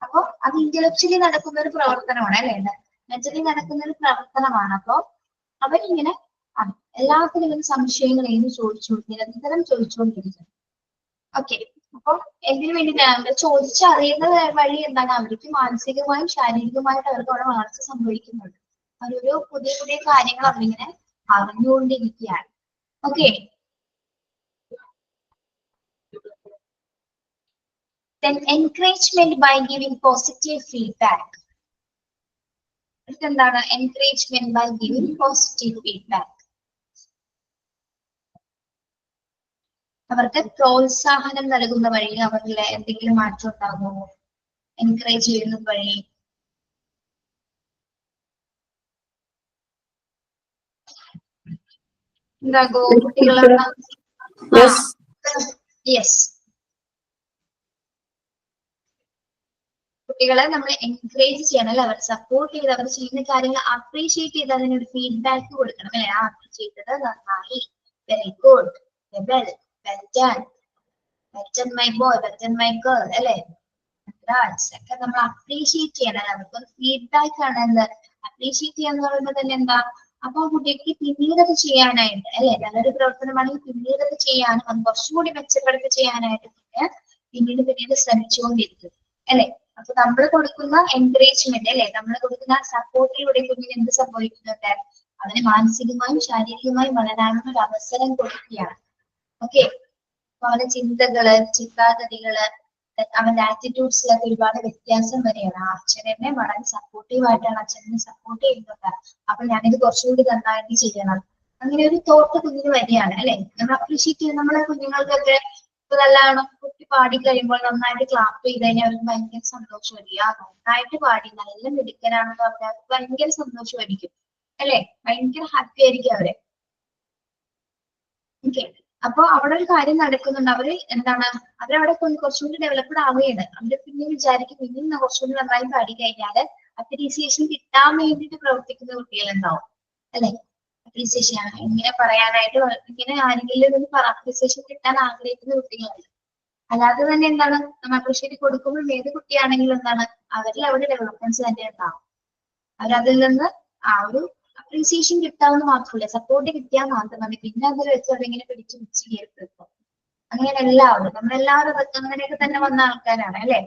അപ്പൊ അത് ഇന്റലക്ച്വലി നടക്കുന്ന ഒരു പ്രവർത്തനമാണ് അല്ലെ, മെന്റലി നടക്കുന്ന ഒരു പ്രവർത്തനമാണ്. അപ്പൊ അവരിങ്ങനെ എല്ലാത്തിനും സംശയങ്ങളെയും നിരന്തരം ചോദിച്ചുകൊണ്ടിരിക്കും. ഓക്കെ, അപ്പൊ എന്തിനു വേണ്ടിയിട്ടാണ് ചോദിച്ചറിയുന്ന വഴി എന്താണ് അവർക്ക് മാനസികമായും ശാരീരികമായിട്ട് അവർക്ക് അവിടെ വളർച്ച സംഭവിക്കുന്നുണ്ട്. അവരൊരു പുതിയ പുതിയ കാര്യങ്ങൾ അവരിങ്ങനെ അറിഞ്ഞുകൊണ്ടിരിക്കുകയാണ്. Okay, then encouragement by giving positive feedback. എന്താണ് encouragement by giving positive feedback? അവർക്ക് പ്രോത്സാഹനം നൽകുന്ന വഴി അവരിലെ എന്തെങ്കിലും മാറ്റം ഉണ്ടാകുമോ? എൻകറേജ് ചെയ്യുന്ന വഴി ഉണ്ടാകോ കുട്ടികളാണ്? യെസ്, കുട്ടികളെ നമ്മൾ എൻകറേജ് ചെയ്യണം അല്ലെ. അവർ സപ്പോർട്ട് ചെയ്ത് അവർ ചെയ്യുന്ന കാര്യങ്ങൾ അപ്രീഷിയേറ്റ് ചെയ്ത് അതിനൊരു ഫീഡ്ബാക്ക് കൊടുക്കണം അല്ലെ. ആ ചെയ്തത് നന്നായി, very good, well done, my boy, my girl അല്ലെ, ഒക്കെ നമ്മൾ അപ്രീഷിയേറ്റ് ചെയ്യണം. അവർക്ക് ഫീഡ്ബാക്ക് ആണ് എന്ത് അപ്രീഷിയേറ്റ് ചെയ്യാന്ന് പറയുമ്പോൾ തന്നെ എന്താ, അപ്പൊ കുട്ടിക്ക് പിന്നീട് അത് ചെയ്യാനായിട്ട് അല്ലെ, നല്ലൊരു പ്രവർത്തനമാണെങ്കിൽ പിന്നീട് അത് ചെയ്യാനും അത് കുറച്ചുകൂടി മെച്ചപ്പെടുത്തി ചെയ്യാനായിട്ട് പിന്നീട് ശ്രമിച്ചുകൊണ്ടിരിക്കും അല്ലെ. അപ്പൊ നമ്മൾ കൊടുക്കുന്ന എൻകറേജ്മെന്റ് അല്ലെ, നമ്മൾ കൊടുക്കുന്ന സപ്പോർട്ടിലൂടെ കുഞ്ഞിന് എന്ത് സംഭവിക്കുന്നുണ്ട്, അവന് മാനസികമായും ശാരീരികമായും വളരാനുള്ള ഒരു അവസരം കൊടുക്കുകയാണ്. ഓക്കെ, അപ്പൊ അവന്റെ ചിന്തകള് ചിന്താഗതികള് അവന്റെ ആറ്റിറ്റ്യൂഡ്സിലൊക്കെ ഒരുപാട് വ്യത്യാസം വരെയാണ്. അച്ഛനെ വളരെ സപ്പോർട്ടീവ് ആയിട്ടാണ് അച്ഛനെ സപ്പോർട്ട് ചെയ്യുന്നത്, അപ്പൊ ഞാനിത് കുറച്ചുകൂടി നന്നായിട്ട് ചെയ്യണം, അങ്ങനെ ഒരു തോട്ട് കുഞ്ഞിന് വരികയാണ് അല്ലെ. നമ്മൾ അപ്രീഷിയേറ്റ് ചെയ്യുന്ന നമ്മളെ കുഞ്ഞുങ്ങൾക്കൊക്കെ ഇപ്പൊ നല്ലതാണ് കുട്ടി പാടി കഴിയുമ്പോൾ നന്നായിട്ട് ക്ലാപ്പ് ചെയ്ത് കഴിഞ്ഞാൽ അവർക്ക് ഭയങ്കര സന്തോഷമായിരിക്കും. നന്നായിട്ട് പാടി നല്ല മിടുക്കനാണെന്ന് പറഞ്ഞാൽ ഭയങ്കര സന്തോഷമായിരിക്കും അല്ലെ, ഭയങ്കര ഹാപ്പി ആയിരിക്കും അവര്. ഓക്കെ, അപ്പൊ അവിടെ ഒരു കാര്യം നടക്കുന്നുണ്ട്. അവര് എന്താണ് അവരവിടെ കുറച്ചുകൂടി ഡെവലപ്ഡ് ആവുകയാണ്. അവര് പിന്നെ വിചാരിക്കും പിന്നെ കുറച്ചുകൂടി നന്നായി പാടി കഴിഞ്ഞാല് അപ്രീസിയേഷൻ കിട്ടാൻ വേണ്ടിയിട്ട് പ്രവർത്തിക്കുന്ന കുട്ടികളുണ്ടാവും അല്ലെ. അപ്രീസിയേഷൻ ഇങ്ങനെ പറയാനായിട്ട് ഇങ്ങനെ ആരെങ്കിലും ഒരു അപ്രീസിയേഷൻ കിട്ടാൻ ആഗ്രഹിക്കുന്ന കുട്ടികളുണ്ട്. അല്ലാതെ തന്നെ എന്താണ് നമ്മൾ അപ്രീഷിയേറ്റ് കൊടുക്കുമ്പോൾ ഏത് കുട്ടിയാണെങ്കിലും എന്താണ് അവരിൽ അവിടെ ഡെവലപ്മെന്റ്സ് തന്നെ ഉണ്ടാവും. അവരതിൽ നിന്ന് ആ ഒരു അപ്രീസിയേഷൻ കിട്ടാവുന്ന മാത്രമല്ല, സപ്പോർട്ട് കിട്ടിയാൽ മാത്രം മതി. പിന്നെ അതിൽ വെച്ച് അതിങ്ങനെ പിടിച്ചു പിടിച്ച് കയറിപ്പെടുത്തും. അങ്ങനെ എല്ലാവരും നമ്മളെല്ലാവരും അങ്ങനെയൊക്കെ തന്നെ വന്ന ആൾക്കാരാണ് അല്ലെ.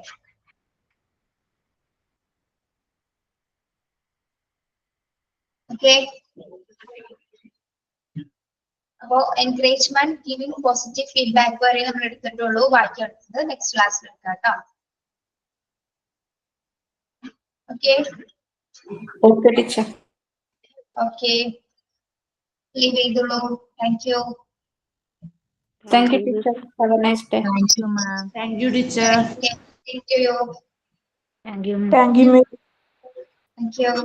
ഓക്കെ, അപ്പോ എൻകറേജ്മെന്റ് ഗിവിംഗ് പോസിറ്റീവ് ഫീഡ്ബാക്ക് വരെ നമ്മൾ എടുത്തിട്ടുള്ളൂ. ബാക്കി എടുത്തത് നെക്സ്റ്റ് ക്ലാസ്സിൽ എടുക്കാം കേട്ടോ. Okay teacher. ഓക്കെ, ലീവ് ചെയ്തോളൂ. Thank you. Thank you, teacher. Have a nice day. Thank you, ma'am. Thank you, teacher. Thank you. Thank you. Thank you, Miss. Thank you.